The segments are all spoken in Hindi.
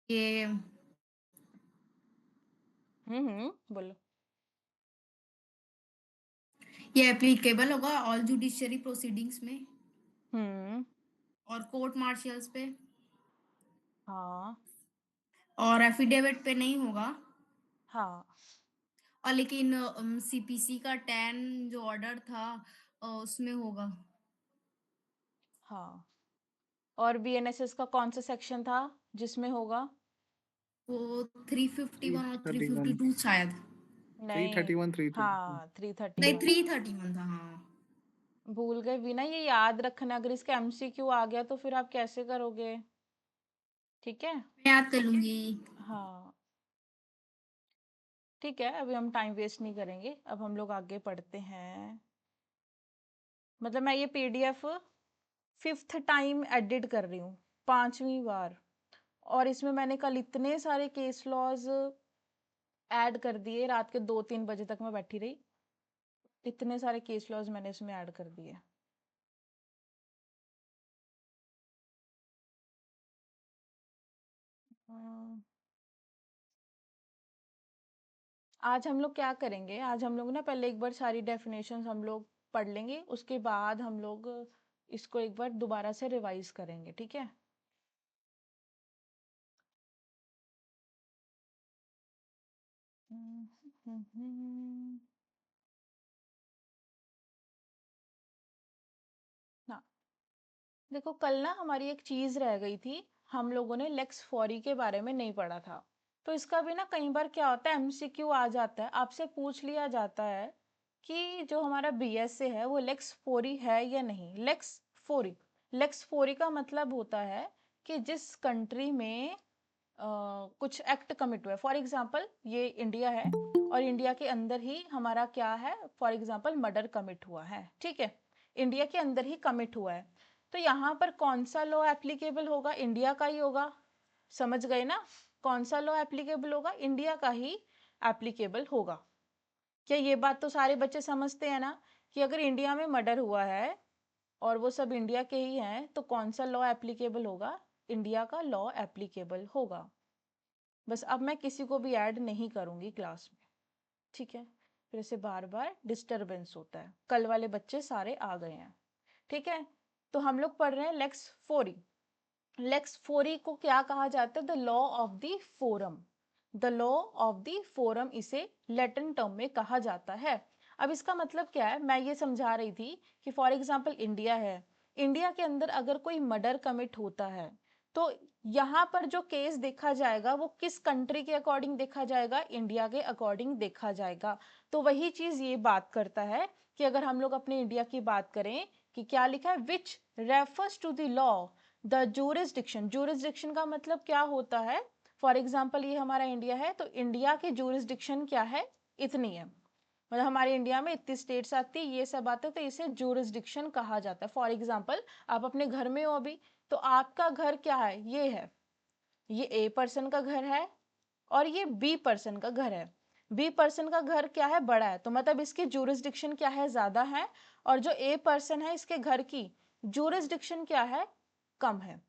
ये बोलो। ये एप्लीकेबल होगा ऑल जुडिशियरी प्रोसीडिंग्स में हम्म। और कोर्ट मार्शियल्स पे हाँ। और एफिडेविट पे नहीं होगा। हाँ। और लेकिन सीपीसी का 10 जो ऑर्डर था उसमें होगा। हाँ। और बीएनएसएस का कौन सा सेक्शन था जिसमें होगा? वो 351 और 331। 352 शायद। 331, नहीं। 332। हाँ, थ्री थर्टी नहीं, वन 331 था, हाँ। भूल गए भी ना, ये याद रखना, अगर इसका एमसीक्यू आ गया तो फिर आप कैसे करोगे? ठीक है। मैं याद कर लूंगी। हाँ। ठीक है, अभी हम टाइम वेस्ट नहीं करेंगे, अब हम लोग आगे पढ़ते हैं। मतलब मैं ये पीडीएफ फिफ्थ टाइम एडिट कर रही हूँ, पांचवी बार। और इसमें मैंने कल इतने सारे केस लॉज ऐड कर दिए, रात के 2-3 बजे तक मैं बैठी रही, इतने सारे केस लॉज मैंने इसमें ऐड कर दिए। हम्म, आज हम लोग क्या करेंगे, आज हम लोग ना पहले एक बार सारी डेफिनेशंस हम लोग पढ़ लेंगे, उसके बाद हम लोग इसको एक बार दोबारा से रिवाइज करेंगे, ठीक है? हाँ, देखो कल ना हमारी एक चीज रह गई थी, हम लोगों ने लेक्स फॉरी के बारे में नहीं पढ़ा था। तो इसका भी ना कई बार क्या होता है, एमसीक्यू आ जाता है, आपसे पूछ लिया जाता है कि जो हमारा बीएसए है वो लेक्स फोरी है या नहीं। लेक्स फोरी, लेक्स फोरी का मतलब होता है कि जिस कंट्री में कुछ एक्ट कमिट हुआ है। फॉर एग्जांपल ये इंडिया है, और इंडिया के अंदर ही हमारा क्या है, फॉर एग्जांपल मर्डर कमिट हुआ है, ठीक है, इंडिया के अंदर ही कमिट हुआ है। तो यहाँ पर कौन सा लॉ एप्लीकेबल होगा? इंडिया का ही होगा। समझ गए ना? कौन सा लॉ एप्लीकेबल होगा? इंडिया का ही एप्लीकेबल होगा। क्या ये बात तो सारे बच्चे समझते हैं ना, कि अगर इंडिया में मर्डर हुआ है और वो सब इंडिया के ही हैं, तो कौन सा लॉ एप्लीकेबल होगा? इंडिया का लॉ एप्लीकेबल होगा। बस अब मैं किसी को भी ऐड नहीं करूंगी क्लास में, ठीक है? फिर से बार बार डिस्टरबेंस होता है, कल वाले बच्चे सारे आ गए हैं, ठीक है? तो हम लोग पढ़ रहे हैं लेक्स फोरी। लेक्स फोरी को क्या कहा जाता है? The law of the forum. The law of the forum इसे लैटिन टर्म में कहा जाता है। अब इसका मतलब क्या है, मैं ये समझा रही थी कि फॉर एग्जाम्पल इंडिया है, इंडिया के अंदर अगर कोई मर्डर कमिट होता है, तो यहाँ पर जो केस देखा जाएगा वो किस कंट्री के अकॉर्डिंग देखा जाएगा? इंडिया के अकॉर्डिंग देखा जाएगा। तो वही चीज ये बात करता है कि अगर हम लोग अपने इंडिया की बात करें, कि क्या लिखा है, which refers to the law the jurisdiction. Jurisdiction का मतलब क्या होता है? फॉर एग्जाम्पल ये हमारा इंडिया है, तो इंडिया की जूरिसडिक्शन क्या है? इतनी है, मतलब हमारे इंडिया में इतनी स्टेट्स आती है, ये सब आते हैं, तो इसे जूरिसडिक्शन कहा जाता है। फॉर एग्जाम्पल आप अपने घर में हो अभी, तो आपका घर क्या है? ये है, ये ए पर्सन का घर है, और ये बी पर्सन का घर है। बी पर्सन का घर क्या है? बड़ा है, तो मतलब इसकी जूरिसडिक्शन क्या है? ज्यादा है। और जो ए पर्सन है इसके घर की जूरिसडिक्शन क्या है? कम है।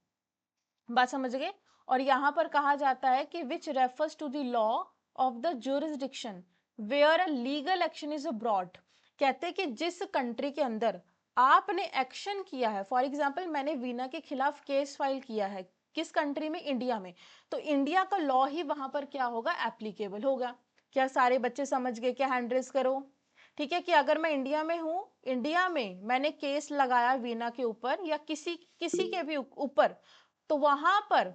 बात समझ गए? और यहां पर कहा जाता है कि which refers to the law of the jurisdiction where a legal action is brought. कहते हैं कि जिस कंट्री के अंदर आपने एक्शन किया है, फॉर एग्जाम्पल मैंने वीना के खिलाफ केस फाइल किया है, किस कंट्री में? इंडिया में। तो इंडिया का लॉ ही वहां पर क्या होगा? एप्लीकेबल होगा। क्या सारे बच्चे समझ गए? क्या हैंड रेस करो। ठीक है, कि अगर मैं इंडिया में हूं, इंडिया में मैंने केस लगाया वीना के ऊपर या किसी किसी के भी ऊपर, तो वहां पर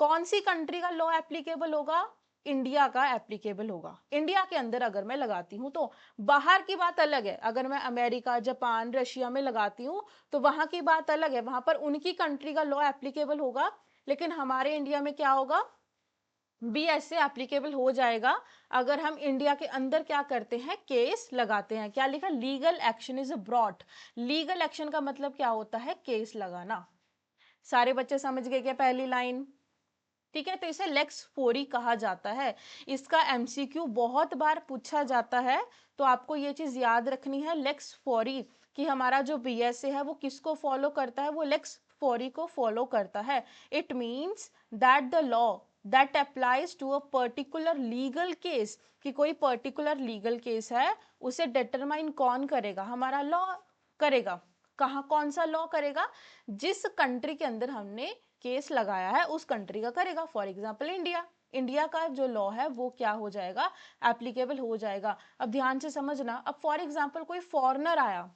कौन सी कंट्री का लॉ एप्लीकेबल होगा? इंडिया का एप्लीकेबल होगा। इंडिया के अंदर अगर मैं लगाती हूँ तो। बाहर की बात अलग है, अगर मैं अमेरिका, जापान, रशिया में लगाती हूँ तो वहां की बात अलग है, वहां पर उनकी कंट्री का लॉ एप्लीकेबल होगा। लेकिन हमारे इंडिया में क्या होगा? बी ऐसे एप्लीकेबल हो जाएगा अगर हम इंडिया के अंदर क्या करते हैं? केस लगाते हैं। क्या लिखा? Legal action is brought. Legal action का मतलब क्या होता है? केस लगाना। सारे बच्चे समझ गए क्या पहली लाइन? ठीक है, तो इसे लेक्स फोरी कहा जाता है। इसका एमसीक्यू बहुत बार पूछा जाता है, तो आपको ये चीज याद रखनी है, लेक्स फोरी, कि हमारा जो बीएसए है वो किसको फॉलो करता है? वो लेक्स फोरी को फॉलो करता है। It means that the law that applies to a particular legal case, कि कोई पर्टिकुलर लीगल केस है, उसे डिटरमाइन कौन करेगा, हमारा लॉ करेगा। कहाँ, कौन सा लॉ करेगा, जिस कंट्री के अंदर हमने केस लगाया है उस कंट्री का करेगा। फॉर एग्जाम्पल इंडिया, इंडिया का जो लॉ है वो क्या हो जाएगा, एप्लीकेबल हो जाएगा। अब ध्यान से समझना, अब फॉर एग्जाम्पल कोई फॉरेनर आया,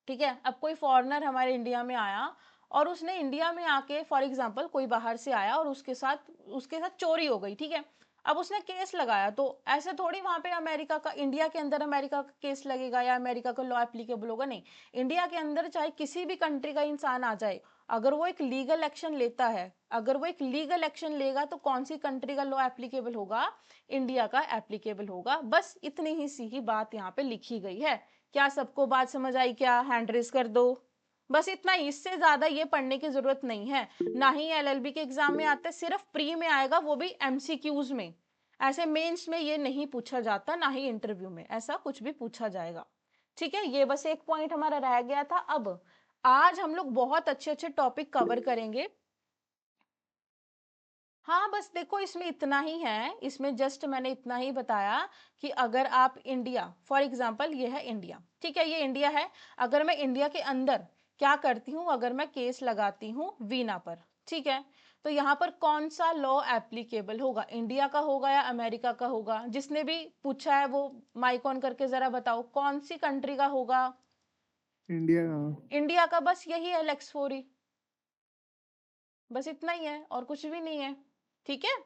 ठीक है, अब कोई फॉरेनर हमारे इंडिया में आया और उसने इंडिया में आके, फॉर एग्जाम्पल कोई बाहर से आया और उसके साथ चोरी हो गई, ठीक है, अब उसने केस लगाया, तो ऐसे थोड़ी वहां पे अमेरिका का, इंडिया के अंदर अमेरिका का केस लगेगा या अमेरिका का लॉ एप्लीकेबल होगा, नहीं। इंडिया के अंदर चाहे किसी भी कंट्री का इंसान आ जाए, अगर वो एक लीगल एक्शन लेता है, अगर वो एक लीगल एक्शन लेगा, तो कौन सी कंट्री का लॉ एप्लीकेबल होगा, इंडिया का एप्लीकेबल होगा। बस इतनी ही सी ही बात यहाँ पे लिखी गई है। क्या सबको बात समझ आई क्या, हैंड रेस कर दो। बस इतना ही, इससे ज्यादा ये पढ़ने की जरूरत नहीं है। ना ही एलएलबी के एग्जाम में आते, सिर्फ प्री में आएगा, वो भी एमसीक्यूज में। ऐसे मेंस में ये नहीं पूछा जाता, ना ही इंटरव्यू में ऐसा कुछ भी पूछा जाएगा। ठीक है, ये बस एक पॉइंट हमारा रह गया था। अब आज हम लोग बहुत अच्छे अच्छे टॉपिक कवर करेंगे। हाँ, बस देखो इसमें इतना ही है, इसमें जस्ट मैंने इतना ही बताया कि अगर आप इंडिया, फॉर एग्जांपल ये है इंडिया, ठीक है, ये इंडिया है, अगर मैं इंडिया के अंदर क्या करती हूँ, अगर मैं केस लगाती हूँ वीना पर, ठीक है, तो यहाँ पर कौन सा लॉ एप्लीकेबल होगा, इंडिया का होगा या अमेरिका का होगा, जिसने भी पूछा है वो माइक ऑन करके जरा बताओ कौन सी कंट्री का होगा। इंडिया का। इंडिया का, बस यही है लेक्स फोरी, बस इतना ही है और कुछ भी नहीं है। ठीक है,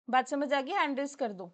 बात समझ आ गई, हैंड रेज कर दो।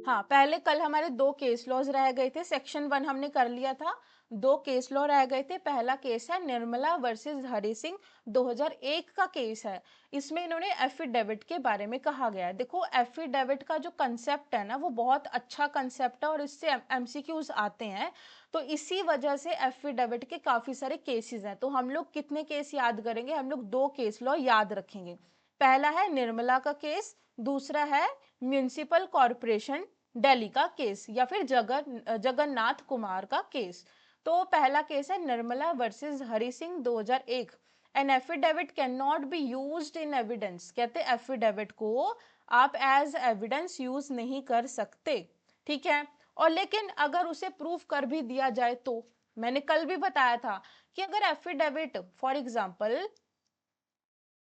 हाँ, पहले कल हमारे दो केस लॉज रह गए थे, सेक्शन 1 हमने कर लिया था, दो केस लॉ रह गए थे। पहला केस है निर्मला वर्सेस हरि सिंह, 2001 का केस है। इसमें इन्होंने एफिडेविट के बारे में कहा गया है। देखो एफिडेविट का जो कंसेप्ट है ना, वो बहुत अच्छा कंसेप्ट है और इससे एमसीक्यूज आते हैं, तो इसी वजह से एफिडेविट के काफी सारे केसेस हैं। तो हम लोग कितने केस याद करेंगे, हम लोग दो केस लॉ याद रखेंगे। पहला है निर्मला का केस, दूसरा है म्यूनिसिपल कॉरपोरेशन दिल्ली का केस या फिर जगन्नाथ कुमार का केस। तो पहला केस है Nirmala versus Hari Singh 2001। An affidavit can not be used in evidence, कहते एफिडेविट को आप एज एविडेंस यूज नहीं कर सकते, ठीक है। और लेकिन अगर उसे प्रूफ कर भी दिया जाए, तो मैंने कल भी बताया था कि अगर एफिडेविट, फॉर एग्जाम्पल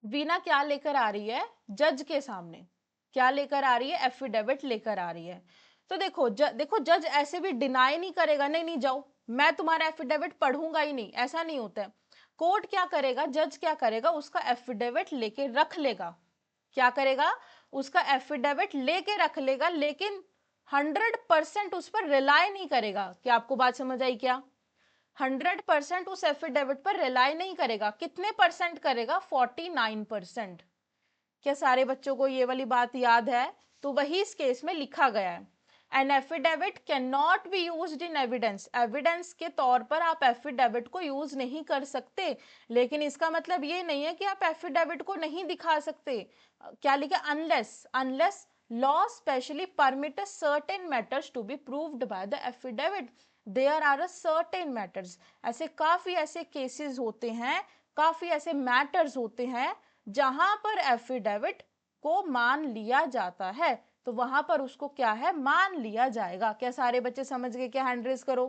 वीना क्या लेकर आ रही है जज के सामने, क्या लेकर आ रही है, एफिडेविट लेकर आ रही है, तो देखो जज ऐसे भी डिनाई नहीं करेगा, नहीं नहीं जाओ मैं तुम्हारा एफिडेविट पढ़ूंगा ही नहीं, ऐसा नहीं होता है। कोर्ट क्या करेगा, जज क्या करेगा, उसका एफिडेविट लेके रख लेगा। क्या करेगा, उसका एफिडेविट लेके रख लेगा, लेकिन 100% उस पर रिलाई नहीं करेगा। क्या आपको बात समझ आई क्या, 100% उस एफिडेविट पर रिलाई नहीं करेगा, कितने परसेंट करेगा, 49%। क्या सारे बच्चों को ये वाली बात याद है, तो वही इस केस में लिखा गया है। An affidavit can not be used in evidence, evidence के तौर पर आप एफिडेविट को यूज नहीं कर सकते, लेकिन इसका मतलब ये नहीं है कि आप एफिडेविट को नहीं दिखा सकते। क्या लिखा, unless unless law specially permit certain matters to be proved by the affidavit, there are certain matters. ऐसे काफी ऐसे केसेस होते हैं, काफी ऐसे मैटर्स होते हैं जहां पर एफिडेविट को मान लिया जाता है, तो वहां पर उसको क्या है, मान लिया जाएगा। क्या सारे बच्चे समझ गए क्या, हैंड रेज करो।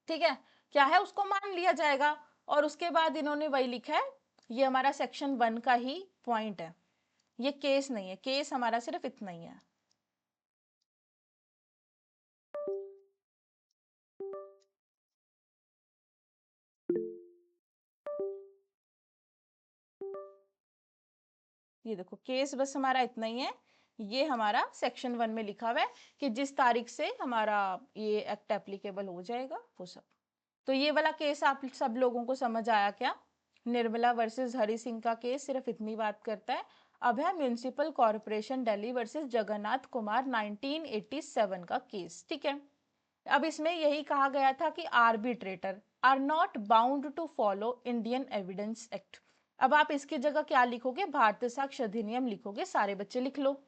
ठीक है, क्या है, उसको मान लिया जाएगा। और उसके बाद इन्होंने वही लिखा है, ये हमारा सेक्शन 1 का ही पॉइंट है, ये केस नहीं है, केस हमारा सिर्फ इतना ही है। ये देखो केस बस हमारा इतना ही है, ये हमारा सेक्शन 1 में लिखा हुआ है कि जिस तारीख से हमारा ये एक्ट एप्लीकेबल हो जाएगा वो सब। तो ये वाला केस आप सब लोगों को समझ आया क्या, निर्मला वर्सेस हरि सिंह का केस सिर्फ इतनी बात करता है। अब है municipal corporation Delhi versus Jagannath Kumar 1987 का केस, ठीक है। अब इसमें यही कहा गया था कि arbitrator are not bound to follow Indian Evidence Act. अब आप इसकी जगह क्या लिखोगे, भारतीय साक्ष्य अधिनियम लिखोगे, सारे बच्चे लिख लो।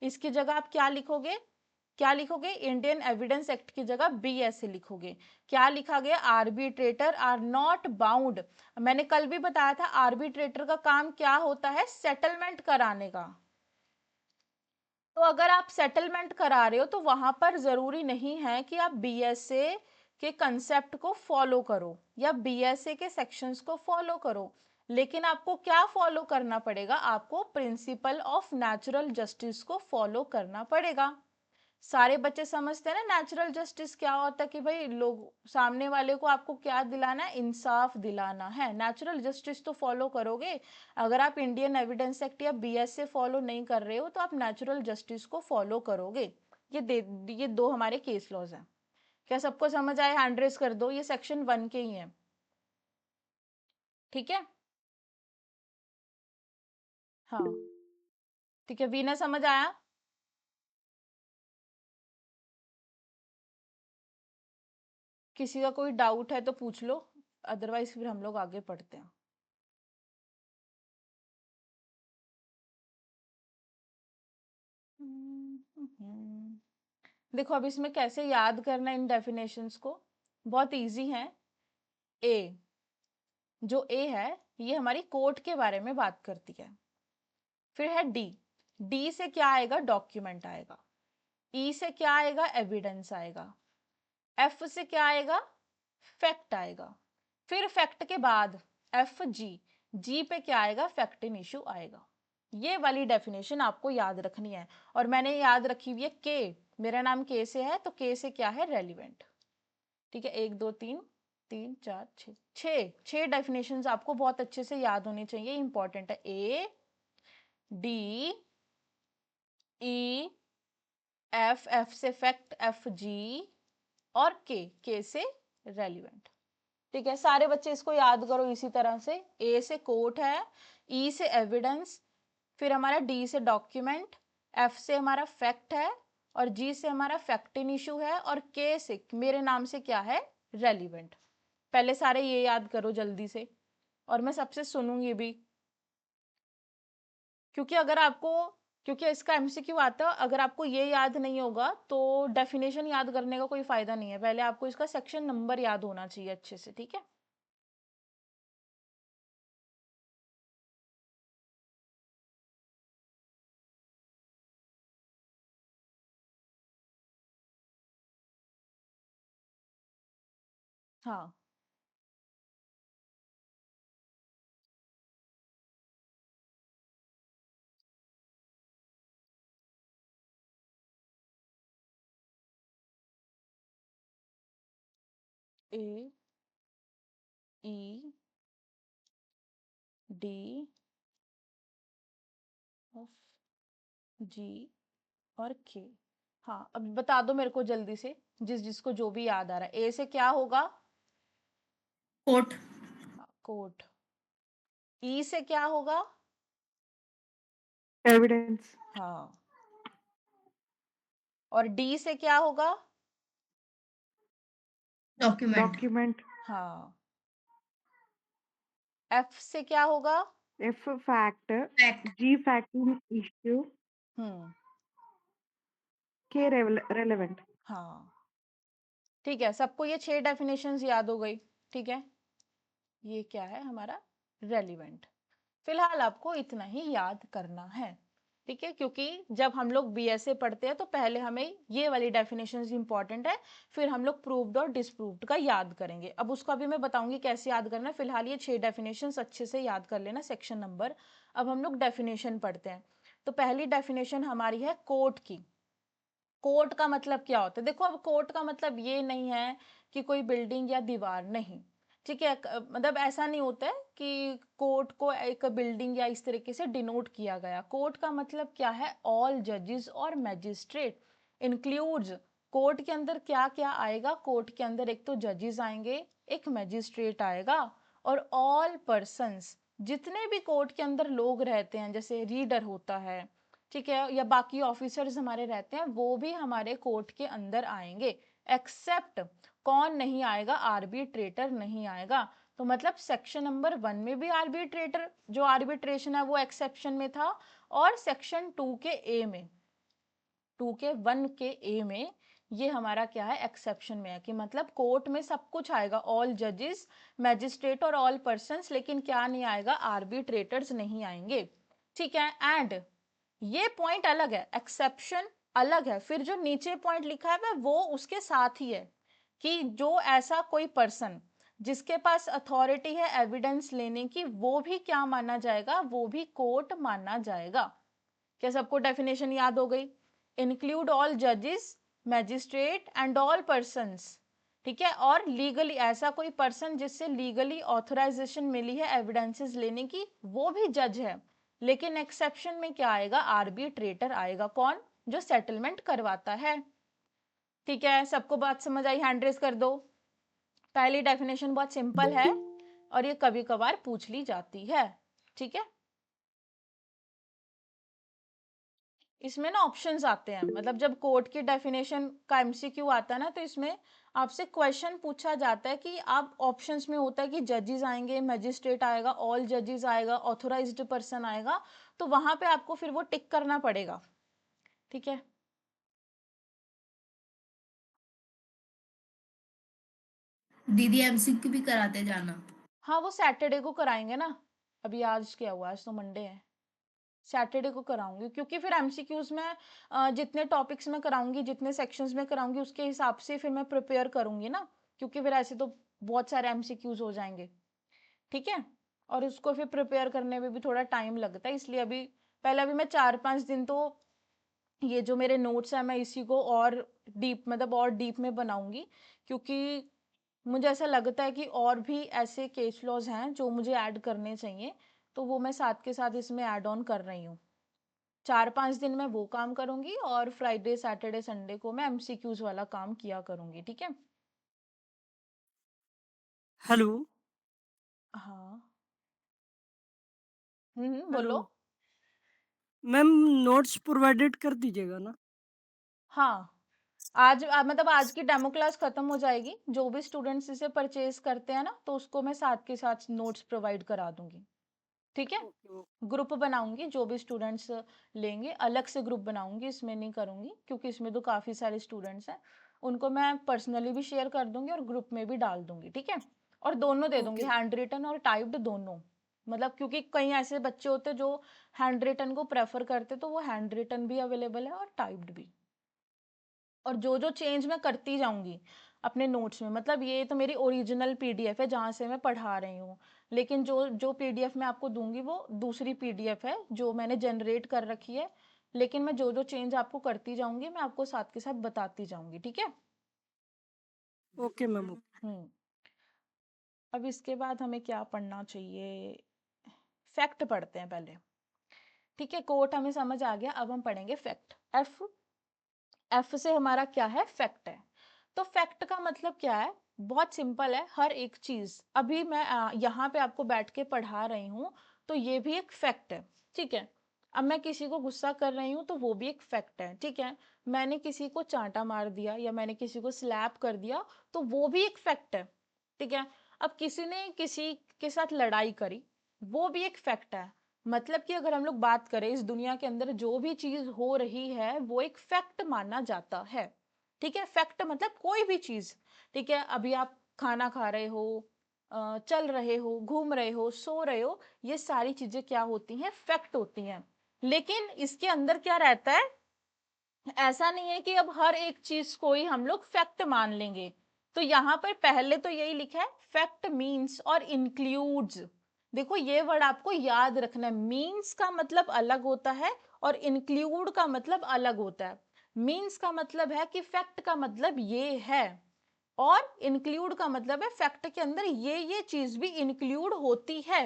इसकी जगह आप क्या लिखोगे, क्या लिखोगे? इंडियन एविडेंस एक्ट की जगह बी ऐसे लिखोगे। क्या लिखा गया? Arbitrator are not bound. मैंने कल भी बताया था आर्बिट्रेटर का काम क्या होता है? सेटलमेंट कराने का। तो अगर आप सेटलमेंट करा रहे हो तो वहां पर जरूरी नहीं है कि आप बीएसए के कंसेप्ट को फॉलो करो या बीएसए के सेक्शंस को फॉलो करो, लेकिन आपको क्या फॉलो करना पड़ेगा? आपको प्रिंसिपल ऑफ नेचुरल जस्टिस को फॉलो करना पड़ेगा। सारे बच्चे समझते हैं ना नेचुरल जस्टिस क्या होता है, कि भाई लोग सामने वाले को आपको क्या दिलाना है? इंसाफ दिलाना है। नेचुरल जस्टिस तो फॉलो करोगे। अगर आप इंडियन एविडेंस एक्ट या बीएसए फॉलो नहीं कर रहे हो तो आप नेचुरल जस्टिस को फॉलो करोगे। ये दो हमारे केस लॉज हैं। क्या सबको समझ आए? हैंड रेस कर दो। ये सेक्शन 1 के ही हैं, ठीक है? हाँ ठीक है, वीना समझ आया? किसी का कोई डाउट है तो पूछ लो, अदरवाइज फिर हम लोग आगे पढ़ते हैं। देखो अब इसमें कैसे याद करना है इन डेफिनेशंस को? बहुत इजी है। ए, जो ए है ये हमारी कोर्ट के बारे में बात करती है। फिर है डी, डी से क्या आएगा? डॉक्यूमेंट आएगा। ई से क्या आएगा? एविडेंस आएगा। एफ से क्या आएगा? फैक्ट आएगा। फिर फैक्ट के बाद एफ जी, जी पे क्या आएगा? फैक्ट इन इशू आएगा। ये वाली डेफिनेशन आपको याद रखनी है। और मैंने याद रखी हुई है के, मेरा नाम के से है तो के से क्या है? रेलिवेंट। ठीक है, 1 2 3 3 4 6, छह डेफिनेशन आपको बहुत अच्छे से याद होनी चाहिए, इंपॉर्टेंट है। ए, डी, ई, एफ, एफ से फैक्ट, एफ जी, और के से रेलिवेंट। ठीक है, सारे बच्चे इसको याद करो इसी तरह से। ए से कोर्ट है, ई से एविडेंस, फिर हमारा डी से डॉक्यूमेंट, एफ से हमारा फैक्ट है, और जी से हमारा फैक्ट इन इशू है, और के से मेरे नाम से क्या है? रेलिवेंट। पहले सारे ये याद करो जल्दी से, और मैं सबसे सुनूंगी भी, क्योंकि अगर आपको, क्योंकि इसका एमसीक्यू आता है, अगर आपको ये याद नहीं होगा तो डेफिनेशन याद करने का कोई फायदा नहीं है। पहले आपको इसका सेक्शन नंबर याद होना चाहिए अच्छे से, ठीक है? हाँ, ए, ई, डी, एफ, जी, और के। हाँ, अब बता दो मेरे को जल्दी से, जिसको जो भी याद आ रहा है। ए से क्या होगा? कोर्ट। हाँ, कोर्ट। ई से क्या होगा? एविडेंस। हाँ। और डी से क्या होगा? डॉक्यूमेंट। डॉक्यूमेंट। हाँ। एफ से क्या होगा? F fact. फैक्ट। जी फैक्ट इन इश्यू। हम्म। के रेलेवेंट। हाँ ठीक है, सबको ये 6 डेफिनेशंस याद हो गई, ठीक है? ये क्या है हमारा? रेलिवेंट। फिलहाल आपको इतना ही याद करना है, ठीक है? क्योंकि जब हम लोग बीएसए पढ़ते हैं तो पहले हमें ये वाली डेफिनेशंस इंपॉर्टेंट है, फिर हम लोग प्रूव्ड और डिसप्रूव्ड का याद करेंगे। अब उसका भी मैं बताऊंगी कैसे याद करना है। फिलहाल ये 6 डेफिनेशंस अच्छे से याद कर लेना, सेक्शन नंबर। अब हम लोग डेफिनेशन पढ़ते हैं। तो पहली डेफिनेशन हमारी है कोर्ट की। कोर्ट का मतलब क्या होता है? देखो, अब कोर्ट का मतलब ये नहीं है कि कोई बिल्डिंग या दीवार, नहीं, ठीक है? मतलब ऐसा नहीं होता है कि कोर्ट को एक बिल्डिंग या इस तरीके से डिनोट किया गया। कोर्ट का मतलब क्या है? ऑल जजेस और मैजिस्ट्रेट इंक्लूड्स। कोर्ट के अंदर क्या क्या आएगा? कोर्ट के अंदर एक तो जजेस आएंगे, एक मैजिस्ट्रेट आएगा, और ऑल पर्सन्स, जितने भी कोर्ट के अंदर लोग रहते हैं, जैसे रीडर होता है, ठीक है, या बाकी ऑफिसर्स हमारे रहते हैं, वो भी हमारे कोर्ट के अंदर आएंगे। एक्सेप्ट कौन नहीं आएगा? आर्बिट्रेटर नहीं आएगा। तो मतलब सेक्शन नंबर 1 में भी आर्बिट्रेटर, जो आर्बिट्रेशन है वो एक्सेप्शन में था, और सेक्शन 2 के ए में, 2 के 1 के ए में ये हमारा क्या है, एक्सेप्शन में है कि मतलब कोर्ट में सब कुछ आएगा, ऑल जजेस, मैजिस्ट्रेट और ऑल पर्सन्स, लेकिन क्या नहीं आएगा, आर्बिट्रेटर्स नहीं आएंगे। ठीक है, एंड ये पॉइंट अलग है, एक्सेप्शन अलग है, फिर जो नीचे पॉइंट लिखा है वो उसके साथ ही है कि जो ऐसा कोई पर्सन जिसके पास अथॉरिटी है एविडेंस लेने की, वो भी क्या माना जाएगा, वो भी कोर्ट माना जाएगा। क्या सबको डेफिनेशन याद हो गई? इंक्लूड ऑल जजेस, मैजिस्ट्रेट एंड ऑल पर्सन्स। ठीक है, और लीगली ऐसा कोई पर्सन जिससे लीगली ऑथराइजेशन मिली है एविडेंसेस लेने की, वो भी जज है। लेकिन एक्सेप्शन में क्या आएगा, आर्बिट्रेटर आएगा। कौन? जो सेटलमेंट करवाता है। ठीक है, सबको बात समझ आई? हैंड रेज कर दो। पहली डेफिनेशन बहुत सिंपल है और ये कभी कभार पूछ ली जाती है। ठीक है, इसमें ना ऑप्शंस आते हैं, मतलब जब कोर्ट की डेफिनेशन का एमसीक्यू आता है ना, तो इसमें आपसे क्वेश्चन पूछा जाता है कि आप ऑप्शंस में होता है कि जजेस आएंगे, मैजिस्ट्रेट आएगा, ऑल जजेस आएगा, ऑथोराइज्ड पर्सन आएगा, तो वहां पे आपको फिर वो टिक करना पड़ेगा। ठीक है, दीदी एमसीक्यू भी कराते जाना। हाँ वो सैटरडे को कराएंगे ना। अभी आज क्या हुआ, आज तो मंडे है, सैटरडे को कराऊंगी, क्योंकि फिर एमसीक्यूज में जितने टॉपिक्स में कराऊंगी, जितने सेक्शंस में कराऊंगी, उसके हिसाब से फिर मैं प्रिपेयर करूंगी ना, क्योंकि फिर ऐसे तो बहुत सारे एमसीक्यूज हो जाएंगे। ठीक है, और उसको फिर प्रिपेयर करने में भी थोड़ा टाइम लगता है, इसलिए अभी पहले अभी मैं 4-5 दिन तो ये जो मेरे नोट्स है मैं इसी को और डीप, मतलब और डीप में बनाऊंगी, क्योंकि मुझे ऐसा लगता है कि और भी ऐसे केस लॉज हैं जो मुझे ऐड करने चाहिए, तो वो मैं साथ के साथ इसमें ऐड ऑन कर रही हूँ। 4-5 दिन मैं वो काम करूंगी और फ्राइडे सैटरडे संडे को मैं एमसीक्यूज वाला काम किया करूंगी। ठीक है, हेलो। हाँ, हेलो बोलो। मैम, नोट्स प्रोवाइडेड कर दीजिएगा ना? हाँ, आज मतलब आज की डेमो क्लास खत्म हो जाएगी, जो भी स्टूडेंट्स इसे परचेज करते हैं ना, तो उसको मैं साथ के साथ नोट्स प्रोवाइड करा दूंगी। ठीक है, ओके ओके। ग्रुप बनाऊंगी, जो भी स्टूडेंट्स लेंगे अलग से ग्रुप बनाऊंगी, इसमें नहीं करूंगी, क्योंकि इसमें तो काफी सारे स्टूडेंट्स हैं, उनको मैं पर्सनली भी शेयर कर दूंगी और ग्रुप में भी डाल दूंगी। ठीक है, और दोनों दे दूंगी, ओके हैंड रिटन और टाइप्ड दोनों, मतलब क्योंकि कई ऐसे बच्चे होते हैं जो हैंड रिटन को प्रेफर करते, तो वो हैंड रिटन भी अवेलेबल है और टाइप्ड भी। और जो जो चेंज मैं करती जाऊंगी अपने नोट्स में, मतलब ये तो मेरी ओरिजिनल पीडीएफ है जहाँ से मैं पढ़ा रही हूँ, लेकिन जो जो पीडीएफ मैं आपको दूंगी वो दूसरी पीडीएफ है जो मैंने जनरेट कर रखी है, लेकिन मैं जो जो चेंज आपको करती जाऊंगी मैं आपको साथ के साथ बताती जाऊंगी। ठीक है, ओके मैम ओके। अब इसके बाद हमें क्या पढ़ना चाहिए, फैक्ट पढ़ते हैं पहले। ठीक है, कोट हमें समझ आ गया, अब हम पढ़ेंगे फैक्ट। एफ, एफ से हमारा क्या है, फैक्ट है। तो फैक्ट का मतलब क्या है, बहुत सिंपल है, हर एक चीज, अभी मैं यहाँ पे आपको बैठ के पढ़ा रही हूँ, तो ये भी एक फैक्ट है। ठीक है, अब मैं किसी को गुस्सा कर रही हूँ तो वो भी एक फैक्ट है। ठीक है, मैंने किसी को चांटा मार दिया या मैंने किसी को स्लैप कर दिया, तो वो भी एक फैक्ट है। ठीक है, अब किसी ने किसी के साथ लड़ाई करी, वो भी एक फैक्ट है। मतलब कि अगर हम लोग बात करें इस दुनिया के अंदर जो भी चीज हो रही है वो एक फैक्ट माना जाता है। ठीक है, फैक्ट मतलब कोई भी चीज। ठीक है, अभी आप खाना खा रहे हो, चल रहे हो, घूम रहे हो, सो रहे हो, ये सारी चीजें क्या होती हैं, फैक्ट होती हैं। लेकिन इसके अंदर क्या रहता है, ऐसा नहीं है कि अब हर एक चीज को ही हम लोग फैक्ट मान लेंगे। तो यहाँ पर पहले तो यही लिखा है, फैक्ट मीन्स और इंक्लूड्स। देखो ये वर्ड आपको याद रखना है, मीन्स का मतलब अलग होता है और इंक्लूड का मतलब अलग होता है। मीन्स का मतलब है कि फैक्ट का मतलब ये है, और इंक्लूड का मतलब है फैक्ट के अंदर ये चीज भी इंक्लूड होती है।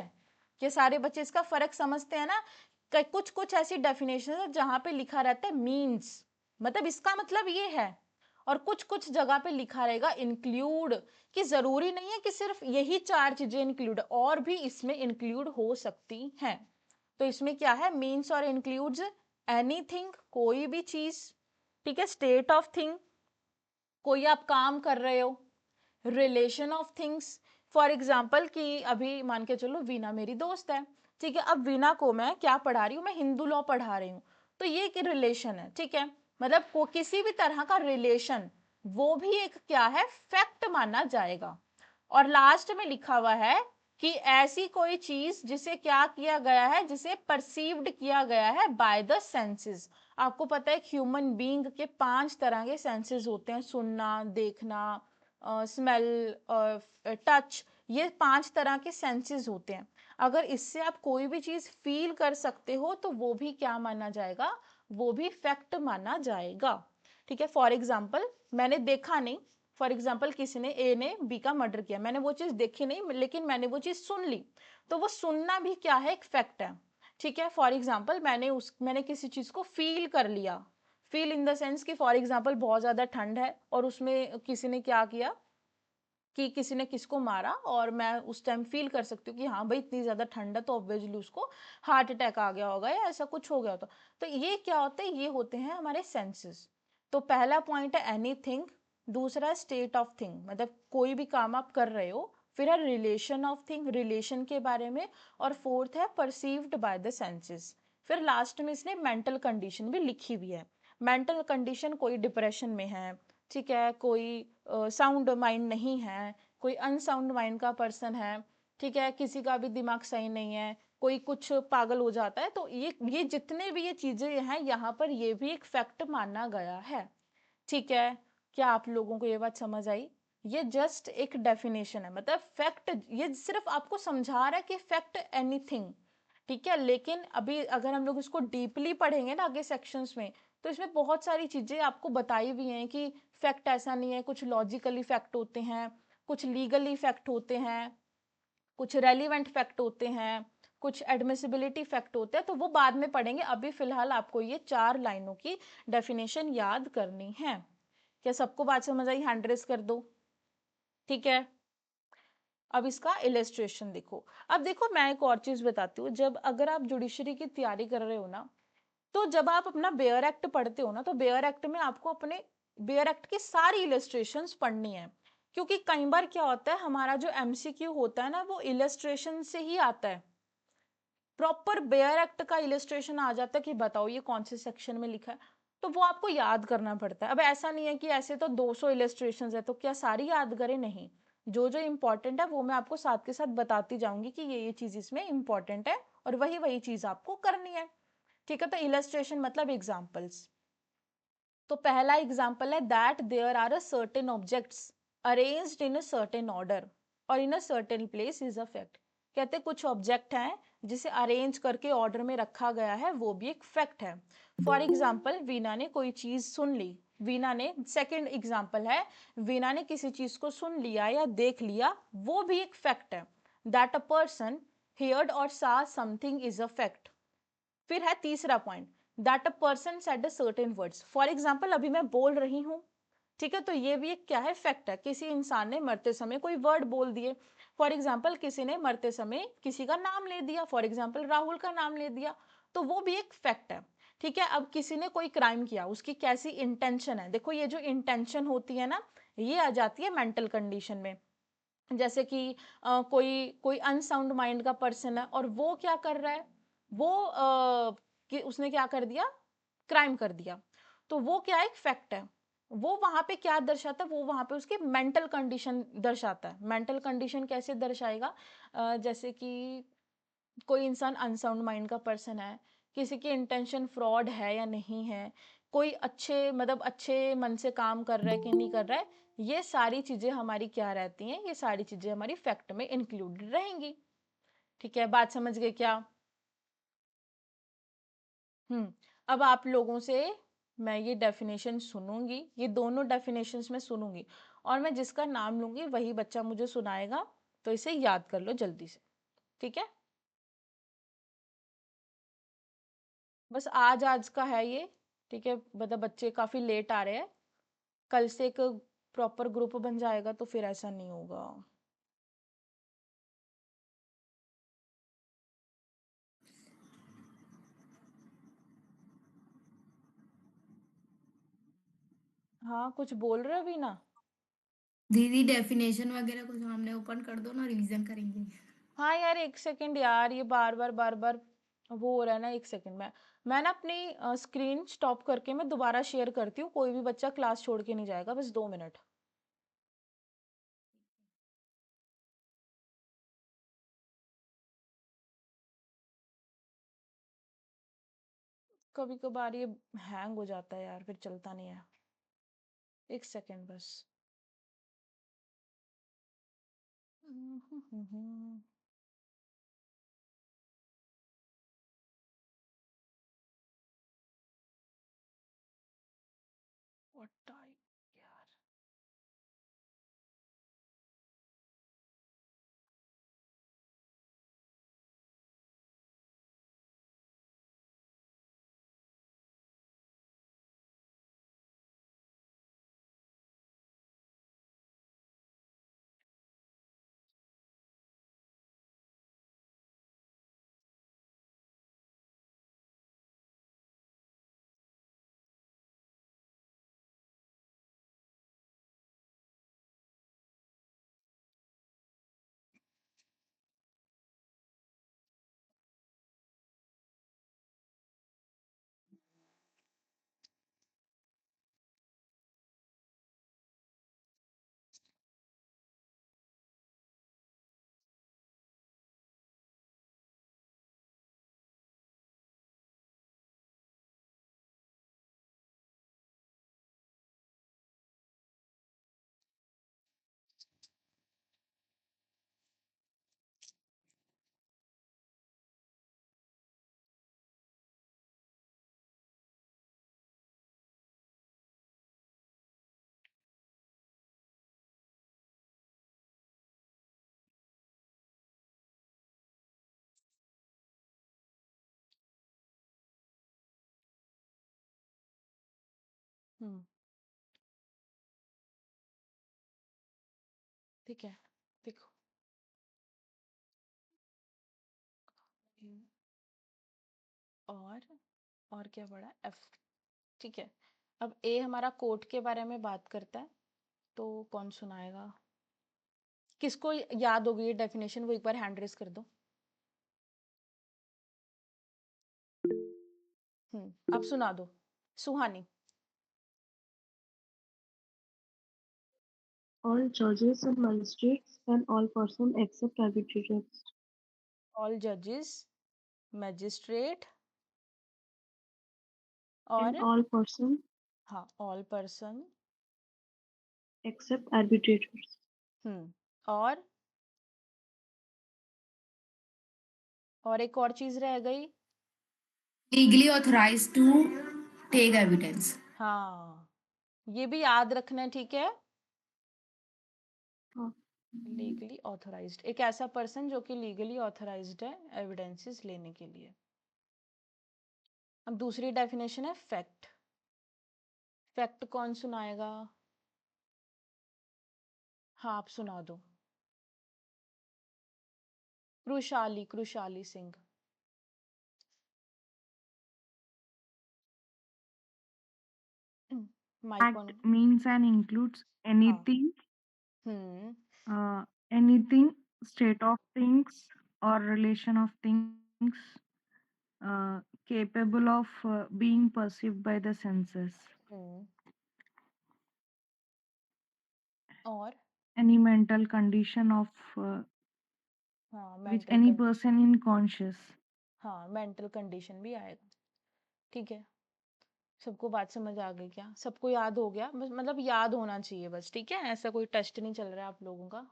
ये सारे बच्चे इसका फर्क समझते हैं ना, कुछ कुछ ऐसी डेफिनेशन है जहां पे लिखा रहता है मीन्स, मतलब इसका मतलब ये है, और कुछ कुछ जगह पे लिखा रहेगा इंक्लूड, कि जरूरी नहीं है कि सिर्फ यही 4 चीजें इंक्लूड, और भी इसमें इंक्लूड हो सकती हैं। तो इसमें क्या है, मीन्स और इंक्लूड्स एनीथिंग, कोई भी चीज। ठीक है, स्टेट ऑफ थिंग, कोई आप काम कर रहे हो, relation of things, for example कि अभी मान के चलो वीना मेरी दोस्त है। ठीक है, अब वीना को मैं क्या पढ़ा रही हूँ, मैं हिंदू लॉ पढ़ा रही हूँ, तो ये एक रिलेशन है। ठीक है, मतलब को किसी भी तरह का रिलेशन, वो भी एक क्या है, फैक्ट माना जाएगा। और लास्ट में लिखा हुआ है कि ऐसी कोई चीज जिसे क्या किया गया है, जिसे परसीव्ड किया गया है बाय द सेंसेस। आपको पता है ह्यूमन बीइंग के 5 तरह के सेंसेस होते हैं, सुनना, देखना, स्मेल, टच, ये 5 तरह के सेंसेस होते हैं। अगर इससे आप कोई भी चीज फील कर सकते हो तो वो भी क्या माना जाएगा, वो भी फैक्ट माना जाएगा। ठीक है, फॉर एग्जाम्पल मैंने देखा नहीं, फॉर एग्जाम्पल किसी ने, ए ने बी का मर्डर किया, मैंने वो चीज देखी नहीं लेकिन मैंने वो चीज सुन ली, तो वो सुनना भी क्या है, एक फैक्ट है। ठीक है, फॉर एग्जाम्पल मैंने किसी चीज को फील कर लिया, फील इन द सेंस कि फॉर एग्जाम्पल बहुत ज्यादा ठंड है और उसमें किसी ने क्या किया कि किसी ने किसको मारा, और मैं उस टाइम फील कर सकती हूँ कि हाँ भाई इतनी ज्यादा ठंड है तो ऑब्वियसली उसको हार्ट अटैक आ गया होगा या ऐसा कुछ हो गया होता। तो ये क्या होता है, ये होते हैं हमारे सेंसेस। तो पहला पॉइंट है एनीथिंग, दूसरा है स्टेट ऑफ थिंग, मतलब कोई भी काम आप कर रहे हो, फिर है रिलेशन ऑफ थिंग, रिलेशन के बारे में, और फोर्थ है परसीव्ड बाय द सेंसेस। फिर लास्ट में इसने मेंटल कंडीशन भी लिखी हुई है। मेंटल कंडीशन, कोई डिप्रेशन में है, ठीक है, कोई साउंड माइंड नहीं है, कोई अनसाउंड माइंड का पर्सन है, ठीक है, किसी का भी दिमाग सही नहीं है, कोई कुछ पागल हो जाता है, तो ये जितने भी ये चीजें हैं यहाँ पर, ये भी एक फैक्ट माना गया है। ठीक है, क्या आप लोगों को ये बात समझ आई? ये जस्ट एक डेफिनेशन है, मतलब फैक्ट ये सिर्फ आपको समझा रहा है कि फैक्ट एनीथिंग। ठीक है, लेकिन अभी अगर हम लोग इसको डीपली पढ़ेंगे ना आगे सेक्शंस में, तो इसमें बहुत सारी चीजें आपको बताई हुई हैं कि फैक्ट ऐसा नहीं है, कुछ लॉजिकली फैक्ट होते हैं, कुछ लीगली फैक्ट होते हैं, कुछ रेलिवेंट फैक्ट होते हैं, कुछ एडमिसिबिलिटी फैक्ट होते हैं, तो वो बाद में पढ़ेंगे। अभी फिलहाल आपको ये 4 लाइनों की डेफिनेशन याद करनी है। क्या सबको बात समझ आई? हैंड रेस कर दो। ठीक है, अब इसका इलेस्ट्रेशन देखो। अब देखो मैं एक और चीज बताती हूँ, जब अगर आप जुडिशरी की तैयारी कर रहे हो ना, तो जब आप अपना बेयर एक्ट पढ़ते हो ना, तो बेयर एक्ट में आपको अपने बेयर एक्ट की सारी इलस्ट्रेशंस पढ़नी है, क्योंकि कई बार क्या होता है, हमारा जो एमसीक्यू होता है ना, वो इलस्ट्रेशन से ही आता है। प्रॉपर बेयर एक्ट का इलस्ट्रेशन आ जाता है कि बताओ ये कौन से सेक्शन में लिखा है, तो वो आपको याद करना पड़ता है। अब ऐसा नहीं है कि ऐसे तो 200 इलस्ट्रेशंस है तो क्या सारी याद करें, नहीं, जो जो इंपॉर्टेंट है वो मैं आपको साथ के साथ बताती जाऊंगी कि ये चीज इसमें इंपॉर्टेंट है, और वही वही चीज आपको करनी है। ठीक है, तो इलस्ट्रेशन मतलब एग्जाम्पल्स। तो पहला एग्जाम्पल है that there are a certain objects arranged in a certain order और in a certain place is a fact. कहते कुछ ऑब्जेक्ट हैं जिसे अरेंज करके ऑर्डर में रखा गया है, वो भी एक फैक्ट है। फॉर एग्जाम्पल वीना ने कोई चीज सुन ली, वीना ने, सेकंड एग्जाम्पल है, वीना ने किसी चीज को सुन लिया या देख लिया, वो भी एक फैक्ट है। दैट अ पर्सन हियर्ड और सा समथिंग इज अ फैक्ट। फिर है तीसरा point, that a person said a certain words. For example अभी मैं बोल रही हूँ, ठीक है, तो ये भी एक क्या है, फैक्ट है। किसी इंसान ने मरते समय कोई वर्ड बोल दिए, फॉर एग्जाम्पल किसी ने मरते समय किसी का नाम ले दिया, फॉर एग्जाम्पल राहुल का नाम ले दिया, तो वो भी एक फैक्ट है। ठीक है, अब किसी ने कोई क्राइम किया, उसकी कैसी इंटेंशन है, देखो ये जो इंटेंशन होती है ना, ये आ जाती है मेंटल कंडीशन में। जैसे कि कोई कोई अनसाउंड माइंड का पर्सन है और वो क्या कर रहा है, वो कि उसने क्या कर दिया, क्राइम कर दिया, तो वो क्या एक फैक्ट है। वो वहां पे क्या दर्शाता है, वो वहां पे उसकी मेंटल कंडीशन दर्शाता है। मेंटल कंडीशन कैसे दर्शाएगा, जैसे कि कोई इंसान अनसाउंड माइंड का पर्सन है, किसी की इंटेंशन फ्रॉड है या नहीं है, कोई अच्छे मतलब अच्छे मन से काम कर रहा है कि नहीं कर रहा है, ये सारी चीजें हमारी क्या रहती हैं, ये सारी चीजें हमारी फैक्ट में इंक्लूडेड रहेंगी। ठीक है, बात समझ गए क्या? अब आप लोगों से मैं ये डेफिनेशन सुनूंगी, ये दोनों डेफिनेशंस में सुनूंगी, और मैं जिसका नाम लूंगी वही बच्चा मुझे सुनाएगा, तो इसे याद कर लो जल्दी से। ठीक है, बस आज आज का है ये। ठीक है, मतलब बच्चे काफी लेट आ रहे हैं, कल से एक प्रॉपर ग्रुप बन जाएगा तो फिर ऐसा नहीं होगा। हाँ, कुछ बोल रहे हो भी ना? दीदी डेफिनेशन वगैरह कुछ सामने ओपन कर दो ना, रिवीजन करेंगे। हाँ यार, एक सेकंड यार, ये बार बार वो हो रहा है ना, एक सेकंड में मैं ना अपनी स्क्रीन स्टॉप करके मैं दोबारा शेयर करती हूँ, कोई भी बच्चा क्लास छोड़ के नहीं जाएगा, बस 2 मिनट। कभी कभार ये हैंग हो जाता है यार, फिर चलता नहीं है। एक सेकंड बस। What type यार? हम्म, ठीक है, देखो। हम्म, और और क्या पड़ा? एफ। ठीक है, अब ए हमारा कोट के बारे में बात करता है, तो कौन सुनाएगा? किसको याद होगी ये डेफिनेशन, वो एक बार हैंड रेस कर दो। अब सुना दो, Suhani. All judges and magistrates and all persons except arbitrators. All जजेस, मैजिस्ट्रेट And और all persons हाँ, ऑल पर्सन। except arbitrators. और एक और चीज रह गई। Legally authorise to take evidence. हाँ, ये भी याद रखना है, ठीक है। हाँ, लीगली ऑथराइज्ड, एक ऐसा पर्सन जो कि लीगली ऑथराइज्ड है एविडेंसेस लेने के लिए। अब दूसरी डेफिनेशन है फैक्ट। फैक्ट कौन सुनाएगा? हाँ, आप सुना दो। Krishali, Krishali Singh. Mike on. Act means and includes हाँ। anything, hmm anything, state of things or relation of things capable of being perceived by the senses. हम्म और Any mental condition of हाँ, which mental any person in conscious. हाँ, मेंटल कंडीशन भी आएगा। ठीक है, सबको बात समझ आ गई क्या? सबको याद हो गया? बस मतलब याद होना चाहिए बस, ठीक है। ऐसा कोई टेस्ट नहीं चल रहा है आप लोगों का,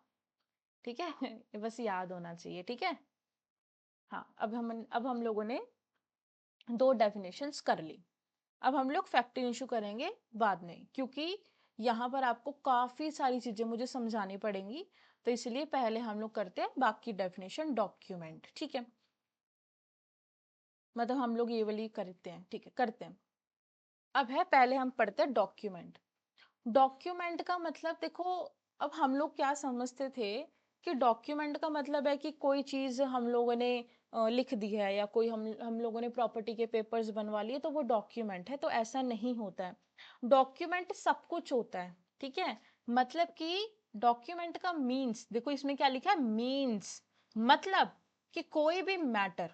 ठीक है। ये बस याद होना चाहिए, ठीक है। हाँ, अब हम लोगों ने 2 डेफिनेशंस कर ली। अब हम लोग फैक्ट इशू करेंगे बाद में, क्योंकि यहाँ पर आपको काफी सारी चीजें मुझे समझानी पड़ेंगी, तो इसलिए पहले हम लोग करते हैं बाकी डेफिनेशन डॉक्यूमेंट, ठीक है। मतलब हम लोग ये वाली करते हैं, ठीक है, करते हैं। अब है, पहले हम पढ़ते हैं डॉक्यूमेंट। डॉक्यूमेंट का मतलब देखो, अब हम लोग क्या समझते थे कि डॉक्यूमेंट का मतलब है कि कोई चीज हम लोगों ने लिख दी है, या कोई हम लोगों ने प्रॉपर्टी के पेपर्स बनवा लिए तो वो डॉक्यूमेंट है, तो ऐसा नहीं होता है। डॉक्यूमेंट सब कुछ होता है, ठीक है। मतलब कि डॉक्यूमेंट का मीन्स देखो, इसमें क्या लिखा है, मीन्स मतलब कि कोई भी मैटर,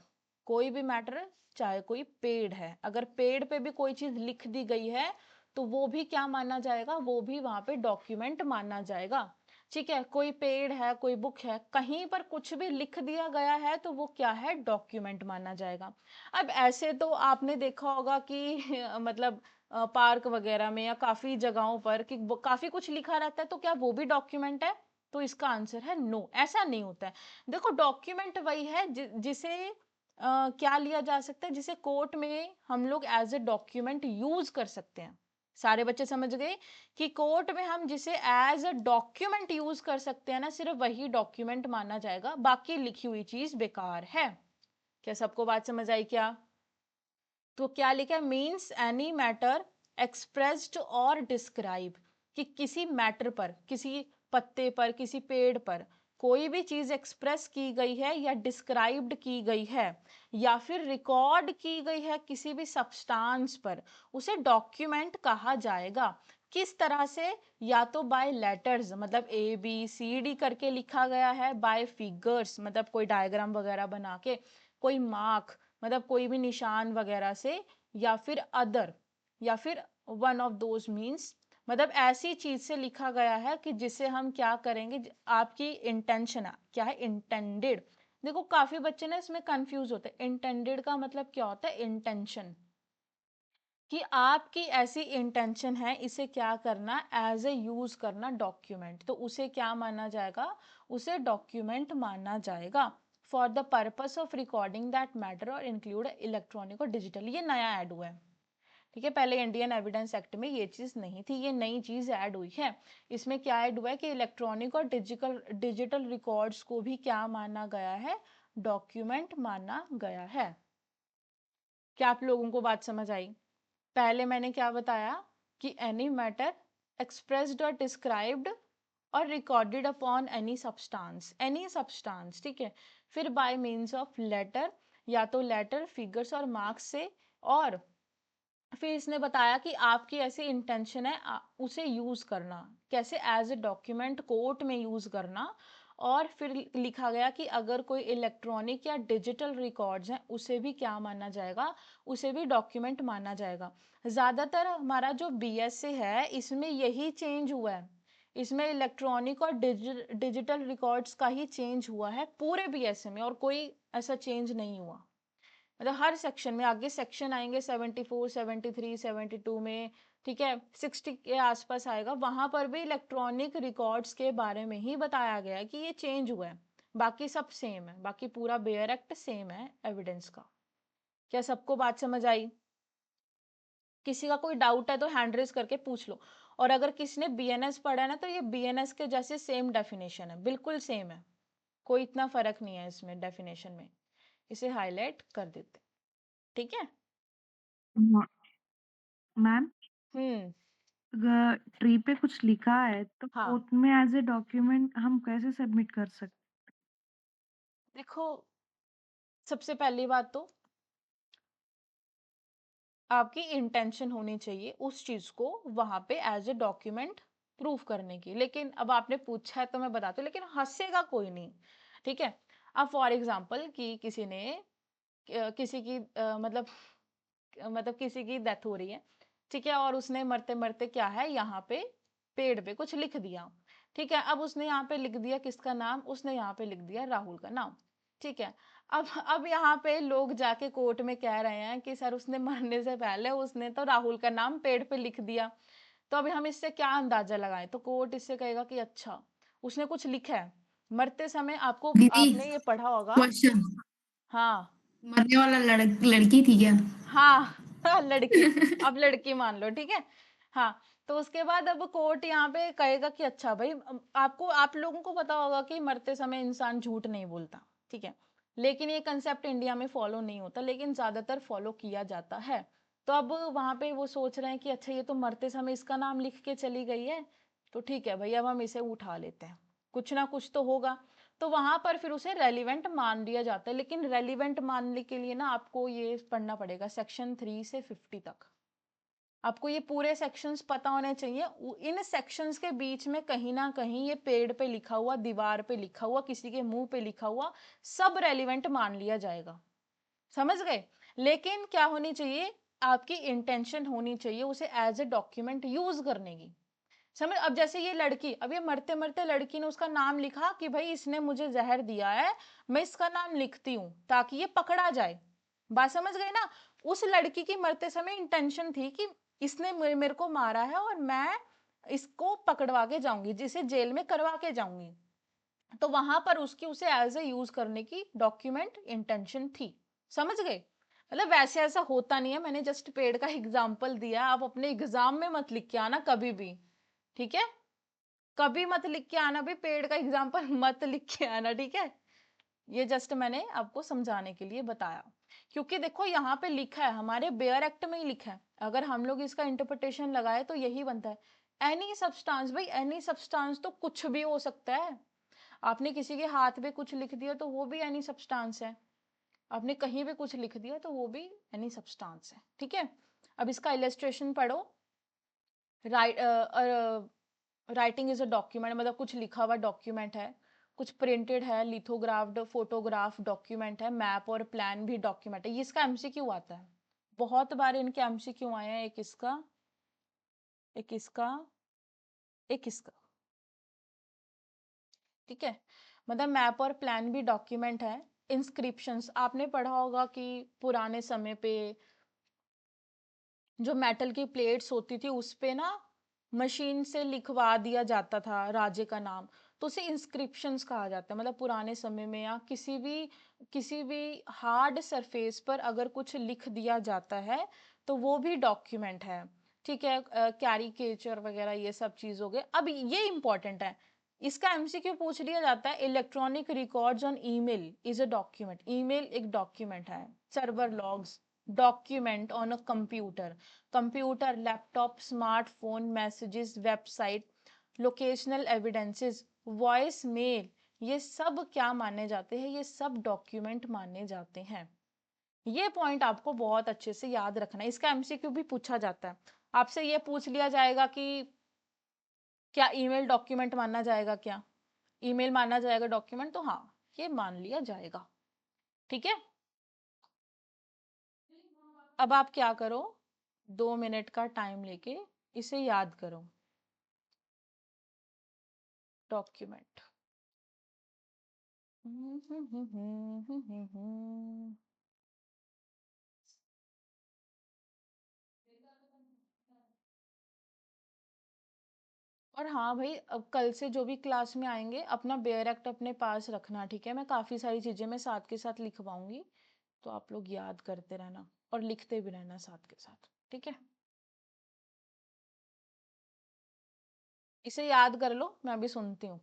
कोई भी मैटर, चाहे कोई पेड़ है, अगर पेड़ पे भी कोई चीज लिख दी गई है तो वो भी क्या माना जाएगा, वो भी वहां पे डॉक्यूमेंट माना जाएगा। ठीक है, कोई पेड़ है, कोई बुक है, कहीं पर कुछ भी लिख दिया गया है तो वो क्या है, डॉक्यूमेंट माना जाएगा। अब ऐसे तो आपने देखा होगा कि मतलब पार्क वगैरह में या काफी जगहों पर कि काफी कुछ लिखा रहता है, तो क्या वो भी डॉक्यूमेंट है? तो इसका आंसर है नो, ऐसा नहीं होता है। देखो डॉक्यूमेंट वही है जिसे क्या लिया जा सकता है, जिसे कोर्ट में हम लोग एज ए डॉक्यूमेंट यूज कर सकते हैं। सारे बच्चे समझ गए कि कोर्ट में हम जिसे एज अ डॉक्यूमेंट यूज कर सकते हैं ना, सिर्फ वही डॉक्यूमेंट माना जाएगा, बाकी लिखी हुई चीज बेकार है। क्या सबको बात समझ आई क्या? तो क्या लिखा है, मीन्स एनी मैटर एक्सप्रेस्ड और डिस्क्राइब, कि किसी मैटर पर, किसी पत्ते पर, किसी पेड़ पर कोई भी चीज एक्सप्रेस की गई है या डिस्क्राइब्ड की गई है या फिर रिकॉर्ड की गई है किसी भी सब्सटेंस पर, उसे डॉक्यूमेंट कहा जाएगा। किस तरह से? या तो बाय लेटर्स, मतलब ABCD करके लिखा गया है, बाय फिगर्स मतलब कोई डायग्राम वगैरह बना के, कोई मार्क मतलब कोई भी निशान वगैरह से, या फिर अदर, या फिर वन ऑफ दोज मीन्स, मतलब ऐसी चीज से लिखा गया है कि जिसे हम क्या करेंगे, आपकी इंटेंशन क्या है, इंटेंडेड। देखो काफी बच्चे ना इसमें कंफ्यूज होते हैं, इंटेंडेड का मतलब क्या होता है, इंटेंशन, कि आपकी ऐसी इंटेंशन है इसे क्या करना, एज ए यूज करना डॉक्यूमेंट, तो उसे क्या माना जाएगा, उसे डॉक्यूमेंट माना जाएगा। For the purpose of recording that matter और इंक्लूड इलेक्ट्रॉनिक और डिजिटल, ये नया ऐड हुआ है। ठीक है, पहले इंडियन एविडेंस एक्ट में ये चीज नहीं थी, ये नई चीज ऐड हुई है। इसमें क्या ऐड हुआ है कि इलेक्ट्रॉनिक और डिजिटल रिकॉर्ड्स को भी क्या माना गया है, डॉक्यूमेंट माना गया है। क्या आप लोगों को बात समझ आई? पहले मैंने क्या बताया कि एनी मैटर एक्सप्रेस्ड और डिस्क्राइब्ड और रिकॉर्डेड अपॉन एनी सब्सटेंस, ठीक है, फिर बाय मीन्स ऑफ लेटर, या तो लेटर, फिगर्स और मार्क्स से, और फिर इसने बताया कि आपकी ऐसी इंटेंशन है उसे यूज करना, कैसे, एज ए डॉक्यूमेंट कोर्ट में यूज करना। और फिर लिखा गया कि अगर कोई इलेक्ट्रॉनिक या डिजिटल रिकॉर्ड्स हैं उसे भी क्या माना जाएगा, उसे भी डॉक्यूमेंट माना जाएगा। ज्यादातर हमारा जो BSc है इसमें यही चेंज हुआ है, इसमें इलेक्ट्रॉनिक और डिजिटल रिकॉर्ड्स का ही चेंज हुआ है पूरे BSc में, और कोई ऐसा चेंज नहीं हुआ। मतलब हर सेक्शन में, आगे सेक्शन आएंगे 74, 73, 72 में, ठीक है, 60 के आसपास आएगा, वहां पर भी इलेक्ट्रॉनिक रिकॉर्ड्स के बारे में ही बताया गया है कि ये चेंज हुआ है, बाकी सब सेम है, बाकी पूरा बेयर एक्ट सेम है एविडेंस का। क्या सबको बात समझ आई? किसी का कोई डाउट है तो हैंड रेज करके पूछ लो। और अगर किसी ने BNS पढ़ा है ना, तो ये BNS के जैसे सेम डेफिनेशन है, बिल्कुल सेम है, कोई इतना फर्क नहीं है इसमें डेफिनेशन में। इसे हाईलाइट कर देते, ठीक है। मैम, हम्म। अगर ट्री पे कुछ लिखा है तो हाँ, कोर्ट में एज ए डॉक्यूमेंट हम कैसे सबमिट कर सकते? देखो सबसे पहली बात तो आपकी इंटेंशन होनी चाहिए उस चीज को वहां पे एज ए डॉक्यूमेंट प्रूफ करने की। लेकिन अब आपने पूछा है तो मैं बताती हूँ, लेकिन हंसेगा कोई नहीं, ठीक है। अब फॉर एग्जाम्पल कि किसी ने किसी की मतलब किसी की डेथ हो रही है, ठीक है, और उसने मरते मरते क्या है, यहाँ पे पेड़ पे कुछ लिख दिया, ठीक है। अब उसने यहाँ पे लिख दिया किसका नाम, उसने यहाँ पे लिख दिया राहुल का नाम, ठीक है। अब यहाँ पे लोग जाके कोर्ट में कह रहे हैं कि सर उसने मरने से पहले उसने तो राहुल का नाम पेड़ पे लिख दिया। तो अभी हम इससे क्या अंदाजा लगाएं, तो कोर्ट इससे कहेगा कि अच्छा उसने कुछ लिखा है मरते समय, आपको दीदी, आपने ये पढ़ा होगा। क्वेश्चन, हाँ, मरने वाला लड़की थी क्या? हाँ, हाँ, लड़की, अब लड़की मान लो, ठीक है। हाँ, तो उसके बाद अब कोर्ट यहाँ पे कहेगा कि अच्छा भाई, आपको, आप लोगों को पता होगा कि मरते समय इंसान झूठ नहीं बोलता, ठीक है, लेकिन ये कंसेप्ट इंडिया में फॉलो नहीं होता, लेकिन ज्यादातर फॉलो किया जाता है। तो अब वहां पे वो सोच रहे हैं कि अच्छा ये तो मरते समय इसका नाम लिख के चली गई है, तो ठीक है भाई अब हम इसे उठा लेते हैं, कुछ ना कुछ तो होगा। तो वहां पर फिर उसे रेलिवेंट मान लिया जाता है, लेकिन रेलिवेंट मानने के लिए ना आपको ये पढ़ना पड़ेगा सेक्शन 3 से 50 तक। आपको ये पूरे सेक्शंस पता होने चाहिए। इन सेक्शंस के बीच में कहीं ना कहीं ये पेड़ पे लिखा हुआ, दीवार पे लिखा हुआ, किसी के मुंह पे लिखा हुआ, सब रेलिवेंट मान लिया जाएगा, समझ गए? लेकिन क्या होनी चाहिए, आपकी इंटेंशन होनी चाहिए उसे एज ए डॉक्यूमेंट यूज करने की। समझ, अब जैसे ये लड़की, अब ये मरते मरते लड़की ने उसका नाम लिखा कि भाई इसने मुझे जहर दिया है, मैं इसका नाम लिखती हूँ ताकि ये पकड़ा जाए। बात समझ गए ना? उस लड़की की मरते समय इंटेंशन थी कि इसने मेरे को मारा है और मैं इसको पकड़वा के जाऊंगी, जिसे जेल में करवा के जाऊंगी। तो वहां पर उसकी उसे एज ए यूज करने की डॉक्यूमेंट इंटेंशन थी। समझ गए? मतलब वैसे ऐसा होता नहीं है, मैंने जस्ट पेड़ का एग्जाम्पल दिया, आप अपने एग्जाम में मत लिख के आना कभी भी, ठीक है? कभी मत लिख के आना भी, पेड़ का एग्जाम्पल मत लिख के आना, ठीक है? ये जस्ट मैंने आपको समझाने के लिए बताया, क्योंकि देखो यहाँ पे लिखा है, हमारे बेयर एक्ट में ही लिखा है, अगर हम लोग इसका इंटरप्रिटेशन लगाए तो यही बनता है। एनी सब्सटेंस, भाई एनी सब्सटेंस तो कुछ भी हो सकता है। आपने किसी के हाथ पे कुछ लिख दिया तो वो भी एनी सब्सटेंस है, आपने कहीं भी कुछ लिख दिया तो वो भी एनी सब्सटेंस है, ठीक है? अब इसका इलस्ट्रेशन पढ़ो। Right, writing is a document, मतलब कुछ लिखा हुआ डॉक्यूमेंट है, कुछ प्रिंटेड है, लिथोग्राफ्ड फोटोग्राफ डॉक्यूमेंट है, मैप और प्लान भी डॉक्यूमेंट है। ये इसका एमसीक्यू आता है, बहुत बार इनके एमसीक्यू आए हैं, एक इसका, एक इसका, एक इसका, ठीक है? मतलब मैप और प्लान भी डॉक्यूमेंट है। इंस्क्रिप्शंस आपने पढ़ा होगा कि पुराने समय पे जो मेटल की प्लेट्स होती थी उस पे ना मशीन से लिखवा दिया जाता था राजे का नाम, तो उसे इंस्क्रिप्शंस कहा जाता है। मतलब पुराने समय में या किसी भी हार्ड सरफेस पर अगर कुछ लिख दिया जाता है तो वो भी डॉक्यूमेंट है, ठीक है? कैरिकेचर वगैरह ये सब चीज हो गए। अब ये इंपॉर्टेंट है, इसका एमसीक्यू पूछ लिया जाता है, electronic records on email is a document. Email एक डॉक्यूमेंट है। Server logs document on a computer, computer, laptop, smartphone, messages, website, locational evidences, voice mail, ये सब क्या माने जाते हैं? ये सब डॉक्यूमेंट माने जाते हैं। ये पॉइंट आपको बहुत अच्छे से याद रखना है, इसका एमसीक्यू भी पूछा जाता है। आपसे ये पूछ लिया जाएगा कि क्या ईमेल डॉक्यूमेंट माना जाएगा, क्या ईमेल माना जाएगा डॉक्यूमेंट? तो हाँ, ये मान लिया जाएगा, ठीक है? अब आप क्या करो, 2 मिनट का टाइम लेके इसे याद करो। डॉक्यूमेंट, और हाँ भाई, अब कल से जो भी क्लास में आएंगे अपना बेयर एक्ट अपने पास रखना, ठीक है? मैं काफ़ी सारी चीज़ें मैं साथ के साथ लिखवाऊंगी, तो आप लोग याद करते रहना और लिखते भी रहना साथ के साथ, ठीक है? इसे याद कर लो, मैं अभी सुनती हूँ।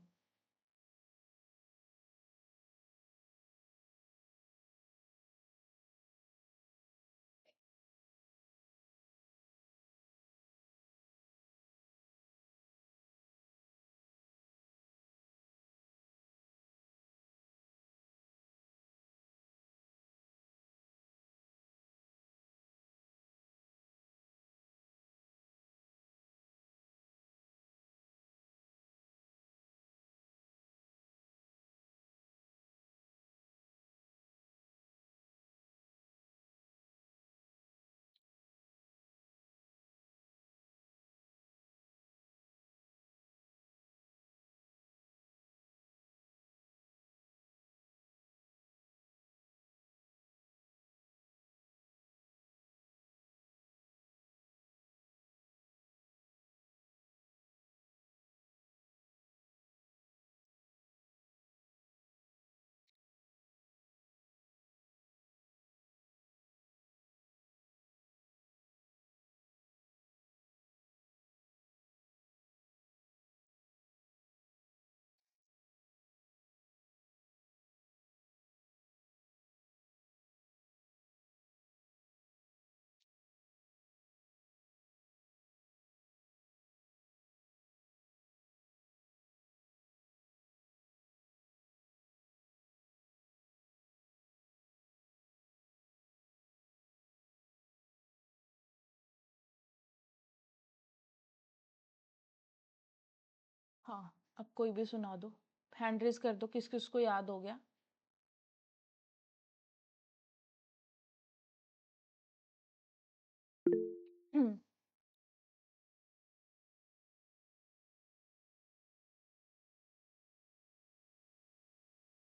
हाँ, अब कोई भी सुना दो, हैंड रेज कर दो, किस किस को याद हो गया।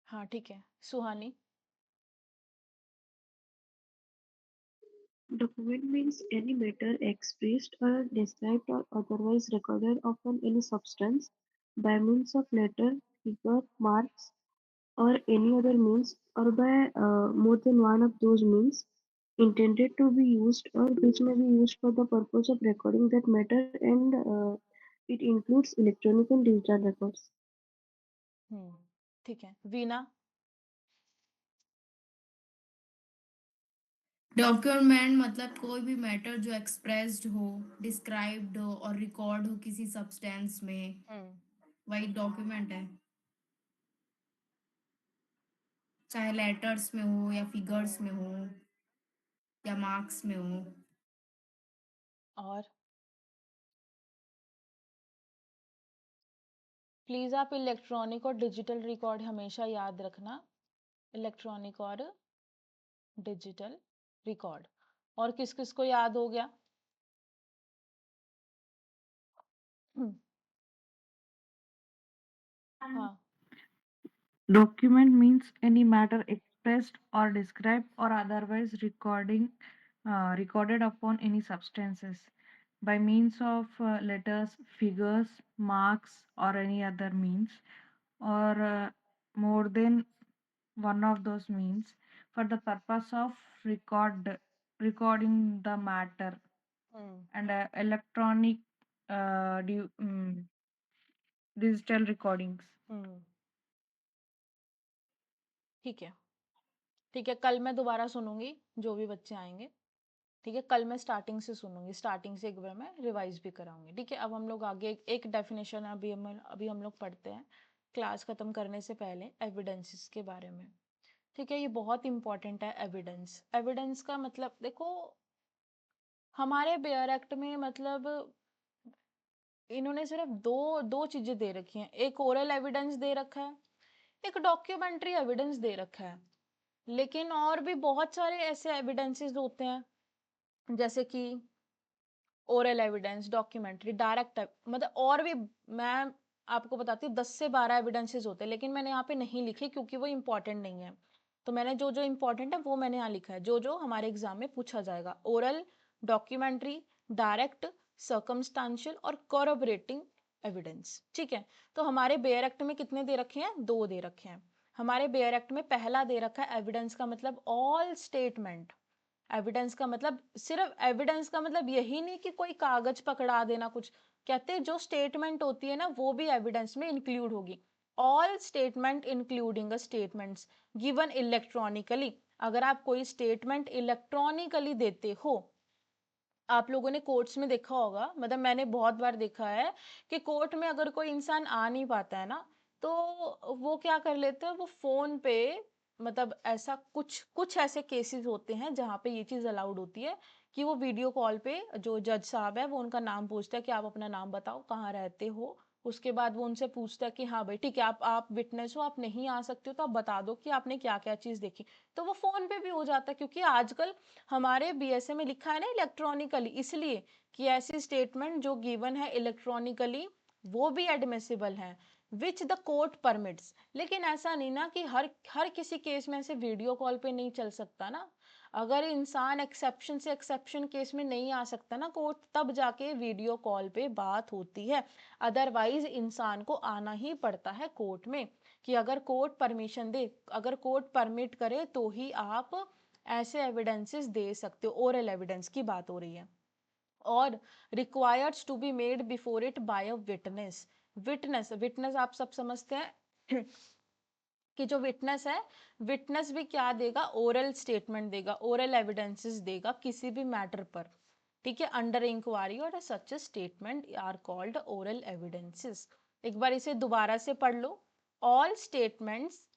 हाँ, ठीक है। सुहानी? Document means any matter expressed or described or otherwise recorded upon any substance by means of letter, figure, marks, or any other means, or by more than one of those means, intended to be used or which may be used for the purpose of recording that matter, and it includes electronic and digital records. ठीक है। वीना? डॉक्यूमेंट मतलब कोई भी मैटर जो एक्सप्रेस्ड हो, डिस्क्राइब्ड हो और रिकॉर्ड हो किसी सब्सटेंस में, वही डॉक्यूमेंट है। चाहे लेटर्स में हो या फिगर्स में हो या मार्क्स में हो। और प्लीज आप इलेक्ट्रॉनिक और डिजिटल रिकॉर्ड हमेशा याद रखना। इलेक्ट्रॉनिक और डिजिटल रिकॉर्ड। और किस किस को याद हो गया? हाँ। Document means any matter expressed or described or otherwise recorded upon any substances by means of letters, figures, marks, or any other means, or more than one of those means for the purpose of recording the matter and electronic digital recordings. ठीक है। ठीक है, कल मैं दोबारा सुनूंगी जो भी बच्चे आएंगे। ठीक है, कल मैं स्टार्टिंग से सुनूंगी, स्टार्टिंग से एक बार मैं रिवाइज भी कराऊंगी। ठीक है, अब हम लोग आगे एक डेफिनेशन अभी हम लोग पढ़ते हैं क्लास खत्म करने से पहले एविडेंसेस के बारे में। ठीक है, ये बहुत इंपॉर्टेंट है एविडेंस। एविडेंस का मतलब देखो, हमारे बेयर एक्ट में मतलब इन्होंने सिर्फ दो दो चीजें दे रखी हैं। एक ओरल एविडेंस दे रखा है, एक डॉक्यूमेंट्री एविडेंस दे रखा है। लेकिन और भी बहुत सारे ऐसे एविडेंसेस होते हैं, जैसे कि ओरल एविडेंस, डॉक्यूमेंट्री, डायरेक्ट, मतलब और भी मैं आपको बताती हूँ 10 से 12 एविडेंसेस होते हैं, लेकिन मैंने यहाँ पे नहीं लिखे क्योंकि वो इम्पोर्टेंट नहीं है। तो मैंने जो जो इम्पोर्टेंट है वो मैंने यहाँ लिखा है, जो जो हमारे एग्जाम में पूछा जाएगा। ओरल, डॉक्यूमेंट्री, डायरेक्ट, सर्कमस्टांशियल और कोरबरेटिंग एविडेंस। ठीक है, तो हमारे बेयर एक्ट में कितने दे रखे हैं? 2 दे रखे हैं। हमारे बेयर एक्ट में पहला दे रखा है एविडेंस का मतलब ऑल स्टेटमेंट। एविडेंस का मतलब सिर्फ एविडेंस का मतलब यही नहीं कि कोई कागज पकड़ा देना कुछ। कहते हैं जो स्टेटमेंट होती है ना वो भी एविडेंस में इंक्लूड होगी। All statement including statements given electronically. अगर आप कोई स्टेटमेंट इलेक्ट्रॉनिकली देते हो, आप लोगों ने कोर्ट्स में देखा होगा, मतलब मैंने बहुत बार देखा है कि कोर्ट में अगर कोई इंसान आ नहीं पाता है ना, तो वो क्या कर लेते हैं, वो फोन पे, मतलब ऐसा कुछ कुछ ऐसे केसेस होते हैं जहाँ पे ये चीज अलाउड होती है कि वो वीडियो कॉल पे जो जज साहब है वो उनका नाम पूछता है कि आप अपना नाम बताओ, कहाँ रहते हो। उसके बाद वो उनसे पूछता है कि हाँ भाई ठीक है, आप विटनेस हो, आप नहीं आ सकते हो, तो आप बता दो कि आपने क्या क्या चीज देखी। तो वो फोन पे भी हो जाता है, क्योंकि आजकल हमारे बीएसए में लिखा है ना इलेक्ट्रॉनिकली, इसलिए कि ऐसी स्टेटमेंट जो गिवन है इलेक्ट्रॉनिकली वो भी एडमिसिबल है, विच द कोर्ट परमिट्स। लेकिन ऐसा नहीं ना कि हर किसी केस में ऐसे वीडियो कॉल पे नहीं चल सकता ना। अगर इंसान एक्सेप्शन से एक्सेप्शन केस में नहीं आ सकता ना कोर्ट, तब जाके वीडियो कॉल पे बात होती है। अदरवाइज इंसान को आना ही पड़ता है कोर्ट में, कि अगर कोर्ट परमिशन दे, अगर कोर्ट परमिट करे तो ही आप ऐसे एविडेंसेस दे सकते हो। ओरल एविडेंस की बात हो रही है। और requires to be made before it by a witness. Witness, witness आप सब समझते हैं कि जो विटनेस है, विटनेस भी क्या देगा? ओरल स्टेटमेंट देगा, ओरल एविडेंसेस देगा किसी भी मैटर पर। ठीक है, अंडर इंक्वायरी और such statement are called oral evidences. एक बार इसे दोबारा से पढ़ लो। All statements,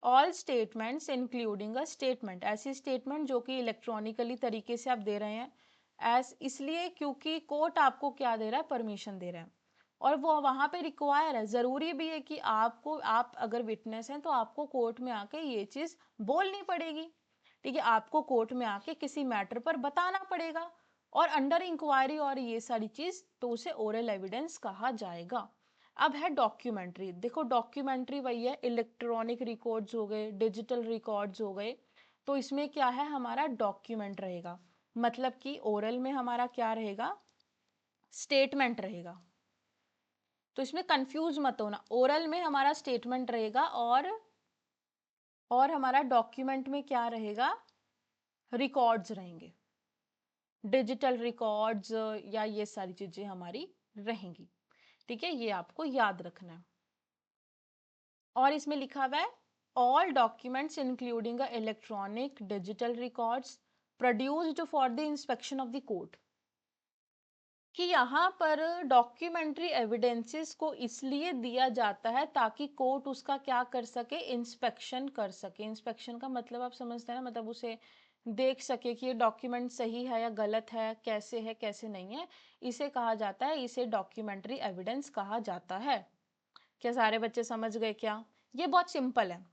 all statements including a statement, ऐसी स्टेटमेंट जो कि इलेक्ट्रॉनिकली तरीके से आप दे रहे हैं, एस इसलिए क्योंकि कोर्ट आपको क्या दे रहा है? परमिशन दे रहा है। और वो वहां पे रिक्वायर है, जरूरी भी है कि आपको, आप अगर विटनेस हैं तो आपको कोर्ट में आके ये चीज बोलनी पड़ेगी। ठीक है, आपको कोर्ट में आके किसी मैटर पर बताना पड़ेगा। और अंडर इंक्वायरी और ये सारी चीज, तो उसे ओरल एविडेंस कहा जाएगा। अब है डॉक्यूमेंट्री। देखो डॉक्यूमेंट्री वही है, इलेक्ट्रॉनिक रिकॉर्ड्स हो गए, डिजिटल रिकॉर्ड्स हो गए, तो इसमें क्या है हमारा डॉक्यूमेंट रहेगा। मतलब कि ओरल में हमारा क्या रहेगा, स्टेटमेंट रहेगा। तो इसमें कंफ्यूज मत होना, ओरल में हमारा स्टेटमेंट रहेगा और हमारा डॉक्यूमेंट में क्या रहेगा, रिकॉर्ड्स रहेंगे, डिजिटल रिकॉर्ड्स या ये सारी चीजें हमारी रहेंगी। ठीक है, ये आपको याद रखना है। और इसमें लिखा हुआ है all documents including electronic digital records produced for the inspection of the court, कि यहाँ पर डॉक्यूमेंट्री एविडेंसेस को इसलिए दिया जाता है ताकि कोर्ट उसका क्या कर सके, इंस्पेक्शन कर सके। इंस्पेक्शन का मतलब आप समझते हैं ना, मतलब उसे देख सके कि ये डॉक्यूमेंट सही है या गलत है, कैसे नहीं है, इसे कहा जाता है, इसे डॉक्यूमेंट्री एविडेंस कहा जाता है। क्या सारे बच्चे समझ गए क्या? ये बहुत सिंपल है।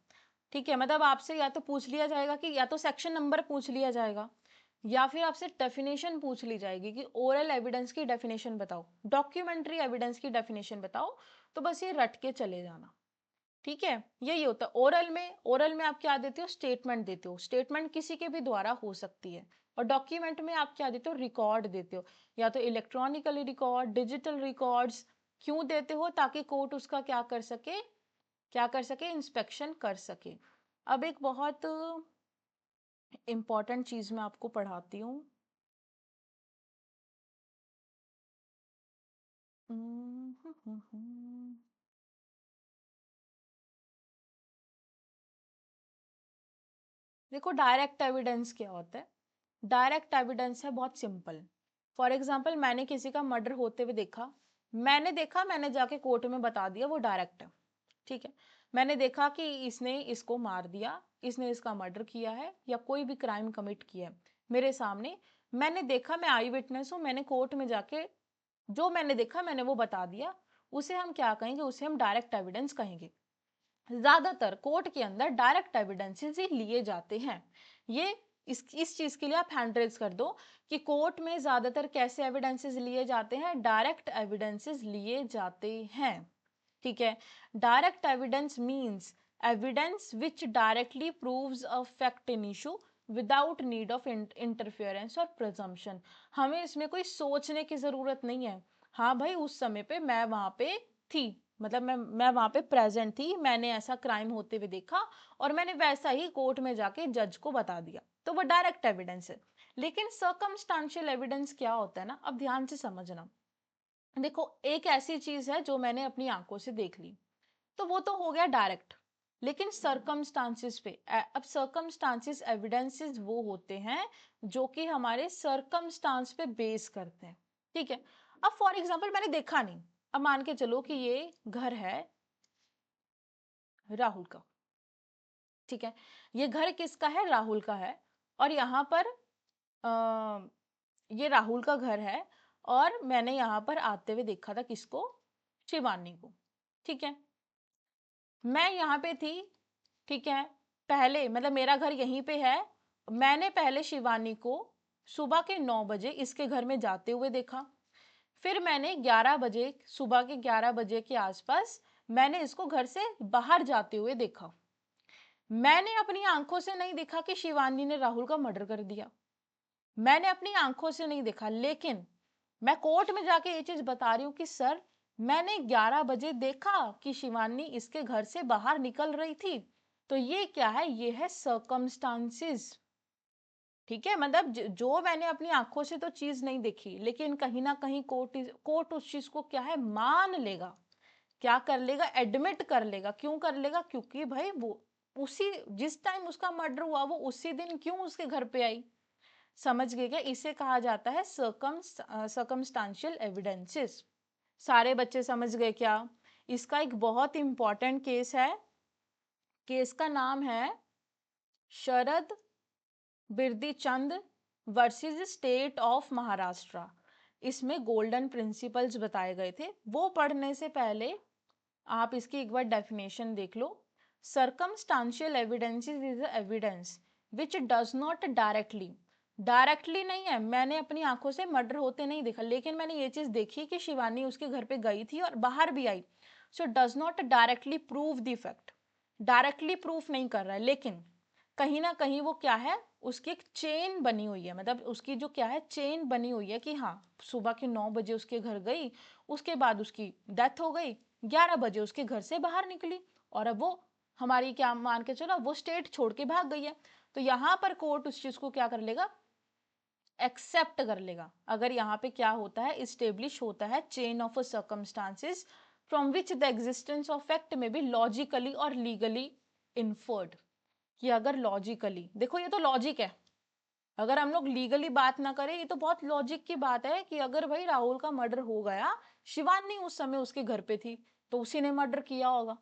ठीक है, मतलब आपसे या तो पूछ लिया जाएगा कि या तो सेक्शन नंबर पूछ लिया जाएगा या फिर आपसे डेफिनेशन पूछ ली जाएगी कि ओरल एविडेंस की डेफिनेशन बताओ, डॉक्यूमेंट्री एविडेंस की डेफिनेशन बताओ, तो बस ये रट के चले जाना। ठीक है, यही होता है ओरल में आप क्या देते हो, स्टेटमेंट देते हो, स्टेटमेंट किसी के भी द्वारा हो सकती है। और डॉक्यूमेंट में आप क्या देते हो, रिकॉर्ड देते हो, या तो इलेक्ट्रॉनिकली रिकॉर्ड, डिजिटल रिकॉर्ड्स। क्यों देते हो, ताकि कोर्ट उसका क्या कर सके, इंस्पेक्शन कर सके। अब एक बहुत इंपॉर्टेंट चीज मैं आपको पढ़ाती हूँ। देखो डायरेक्ट एविडेंस क्या होता है। डायरेक्ट एविडेंस है बहुत सिंपल। फॉर एग्जाम्पल मैंने किसी का मर्डर होते हुए देखा, मैंने जाके कोर्ट में बता दिया, वो डायरेक्ट है। ठीक है, मैंने देखा कि इसने इसको मार दिया, इसने इसका मर्डर किया है या कोई भी क्राइम कमिट किया है मेरे सामने, मैंने देखा, मैं आई विटनेस हूँ, मैंने कोर्ट में जाके जो मैंने देखा मैंने वो बता दिया, उसे हम क्या कहेंगे, उसे हम डायरेक्ट एविडेंस कहेंगे। ज्यादातर कोर्ट के अंदर डायरेक्ट एविडेंसेस ही लिए जाते हैं। ये इस चीज के लिए आप हैंड रेज कर दो कि कोर्ट में ज्यादातर कैसे एविडेंसेस लिए जाते हैं, डायरेक्ट एविडेंसेस लिए जाते हैं। ठीक है, direct evidence means evidence which directly proves a fact in issue without need of interference और प्रिजम्पशन। हमें इसमें कोई सोचने की जरूरत नहीं है। हाँ भाई, उस समय पे मैं वहां पे थी, मतलब मैं वहां पे प्रेजेंट थी, मैंने ऐसा क्राइम होते हुए देखा और मैंने वैसा ही कोर्ट में जाके जज को बता दिया, तो वो डायरेक्ट एविडेंस है। लेकिन सर्कमस्टांशियल एविडेंस क्या होता है ना, अब ध्यान से समझना। देखो एक ऐसी चीज है जो मैंने अपनी आंखों से देख ली, तो वो तो हो गया डायरेक्ट। लेकिन सर्कमस्टांसिस पे अब सर्कमस्टांसिस एविडेंसेस वो होते हैं जो कि हमारे सर्कमस्टांस पे बेस करते हैं। ठीक है, अब फॉर एग्जांपल मैंने देखा नहीं, अब मान के चलो कि ये घर है राहुल का। ठीक है, ये घर किसका है, राहुल का है। और यहाँ पर ये राहुल का घर है और मैंने यहाँ पर आते हुए देखा था किसको, शिवानी को। ठीक है, मैं यहाँ पे थी। ठीक है, पहले मतलब मेरा घर यहीं पे है, मैंने पहले शिवानी को सुबह के 9 बजे इसके घर में जाते हुए देखा। फिर मैंने 11 बजे, सुबह के 11 बजे के आसपास मैंने इसको घर से बाहर जाते हुए देखा। मैंने अपनी आंखों से नहीं देखा कि शिवानी ने राहुल का मर्डर कर दिया, मैंने अपनी आंखों से नहीं देखा, लेकिन मैं कोर्ट में जाके ये चीज बता रही हूँ कि सर मैंने 11 बजे देखा कि शिवानी इसके घर से बाहर निकल रही थी। तो ये क्या है, ये है सर्कमस्टांसिस। ठीक है, मतलब जो मैंने अपनी आंखों से तो चीज नहीं देखी, लेकिन कहीं ना कहीं कोर्ट उस चीज को क्या है, मान लेगा, क्या कर लेगा, एडमिट कर लेगा। क्यों कर लेगा, क्योंकि भाई वो उसी जिस टाइम उसका मर्डर हुआ वो उसी दिन क्यों उसके घर पे आई। समझ गए क्या, इसे कहा जाता है सर्कमस्टांशियल एविडेंसेस। सारे बच्चे समझ गए क्या? इसका एक बहुत इंपॉर्टेंट केस है, केस का नाम है Sharad Birdichand versus state of Maharashtra. इसमें गोल्डन प्रिंसिपल्स बताए गए थे। वो पढ़ने से पहले आप इसकी एक बार डेफिनेशन देख लो। Circumstantial evidences is evidence which does not directly नहीं है, मैंने अपनी आंखों से मर्डर होते नहीं देखा, लेकिन मैंने ये चीज देखी कि शिवानी उसके घर पे गई थी और बाहर भी आई, so does not directly prove the effect, directly proof नहीं कर रहा है, लेकिन कहीं ना कहीं वो क्या है, उसकी एक चेन बनी हुई है, मतलब उसकी जो क्या है चेन बनी हुई है कि हाँ सुबह के 9 बजे उसके घर गई, उसके बाद उसकी डेथ हो गई, 11 बजे उसके घर से बाहर निकली, और अब वो हमारी क्या मान के चलो वो स्टेट छोड़ के भाग गई है। तो यहाँ पर कोर्ट उस चीज को क्या कर लेगा, एक्सेप्ट कर लेगा। अगर यहाँ पे क्या होता है, इस्टेब्लिश होता है chain of circumstances from which the existence of fact में बी लॉजिकली और लीगली इन्फर्ड, कि अगर लॉजिकली, देखो ये तो लॉजिक है, अगर हम लोग लीगली बात ना करें, ये तो बहुत लॉजिक की बात है कि अगर भाई राहुल का मर्डर हो गया, शिवानी उस समय उसके घर पे थी, तो उसी ने मर्डर किया होगा।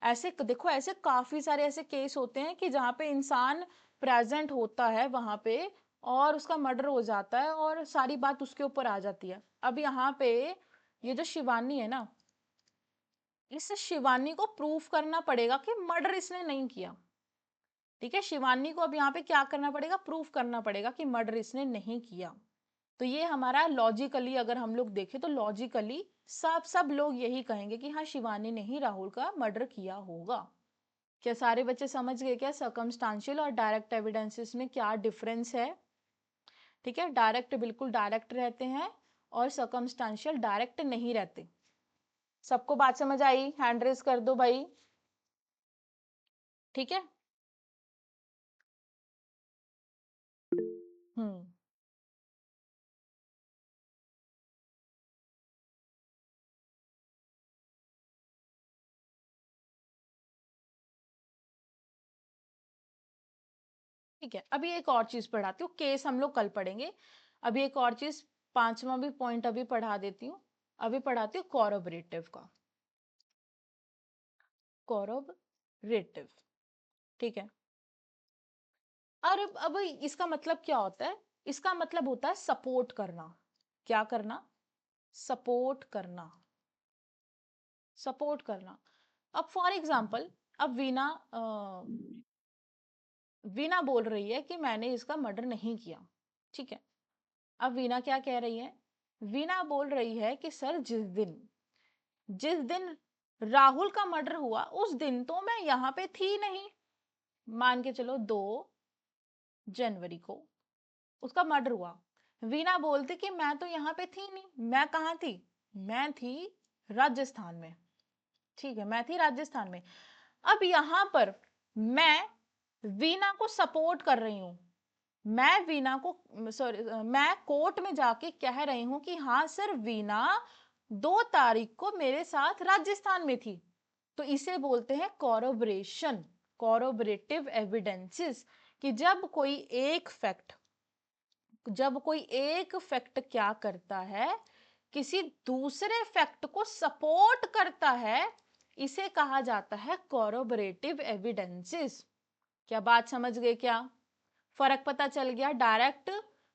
ऐसे देखो ऐसे काफी सारे ऐसे केस होते हैं कि जहाँ पे इंसान प्रेजेंट होता है वहां पे और उसका मर्डर हो जाता है और सारी बात उसके ऊपर आ जाती है। अब यहाँ पे ये जो शिवानी है ना, इस शिवानी को प्रूफ करना पड़ेगा कि मर्डर इसने नहीं किया, ठीक है। शिवानी को अब यहाँ पे क्या करना पड़ेगा, प्रूफ करना पड़ेगा कि मर्डर इसने नहीं किया। तो ये हमारा लॉजिकली अगर हम लोग देखें तो लॉजिकली सब लोग यही कहेंगे कि हाँ शिवानी ने ही राहुल का मर्डर किया होगा। क्या सारे बच्चे समझ गए क्या सर्कमस्टांशियल और डायरेक्ट एविडेंसेस में क्या डिफरेंस है? ठीक है, डायरेक्ट बिल्कुल डायरेक्ट रहते हैं और सर्कमस्टांशियल डायरेक्ट नहीं रहते। सबको बात समझ आई? हैंड रेज कर दो भाई। ठीक है। हम्म ठीक है, अभी एक और चीज पढ़ाती हूँ, केस हम लोग कल पढ़ेंगे। अभी एक और चीज, पांचवा भी पॉइंट अभी पढ़ा देती हूँ। अभी पढ़ाती हूँ कॉरबोरेटिव का, कॉरबोरेटिव। ठीक है, और अब इसका मतलब क्या होता है? इसका मतलब होता है सपोर्ट करना। क्या करना? सपोर्ट करना, सपोर्ट करना। अब फॉर एग्जाम्पल, अब वीना बोल रही है कि मैंने इसका मर्डर नहीं किया, ठीक है। अब वीना क्या कह रही है? वीना बोल रही है कि सर जिस दिन राहुल का मर्डर हुआ उस दिन तो मैं यहाँ पे थी नहीं। मान के चलो 2 जनवरी को उसका मर्डर हुआ। वीना बोलती कि मैं तो यहाँ पे थी नहीं। मैं कहाँ थी? मैं थी राजस्थान में, ठीक है, मैं थी राजस्थान में। अब यहाँ पर मैं वीना को सपोर्ट कर रही हूँ, मैं वीना को, सॉरी, मैं कोर्ट में जाके कह रही हूँ कि हाँ सर वीना 2 तारीख को मेरे साथ राजस्थान में थी। तो इसे बोलते हैं कॉरोबरेशन, कॉरोबरेटिव एविडेंसेस। कि जब कोई एक फैक्ट क्या करता है, किसी दूसरे फैक्ट को सपोर्ट करता है, इसे कहा जाता है कॉरोबरेटिव एविडेंसेस। क्या बात समझ गए? क्या फर्क पता चल गया डायरेक्ट,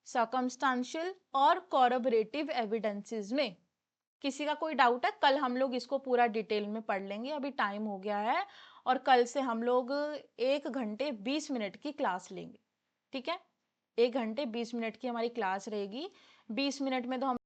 सर्कमस्टांशियल और कॉरोबरेटिव एविडेंसेस में? किसी का कोई डाउट है? कल हम लोग इसको पूरा डिटेल में पढ़ लेंगे, अभी टाइम हो गया है, और कल से हम लोग 1 घंटे 20 मिनट की क्लास लेंगे, ठीक है। 1 घंटे 20 मिनट की हमारी क्लास रहेगी। 20 मिनट में तो हम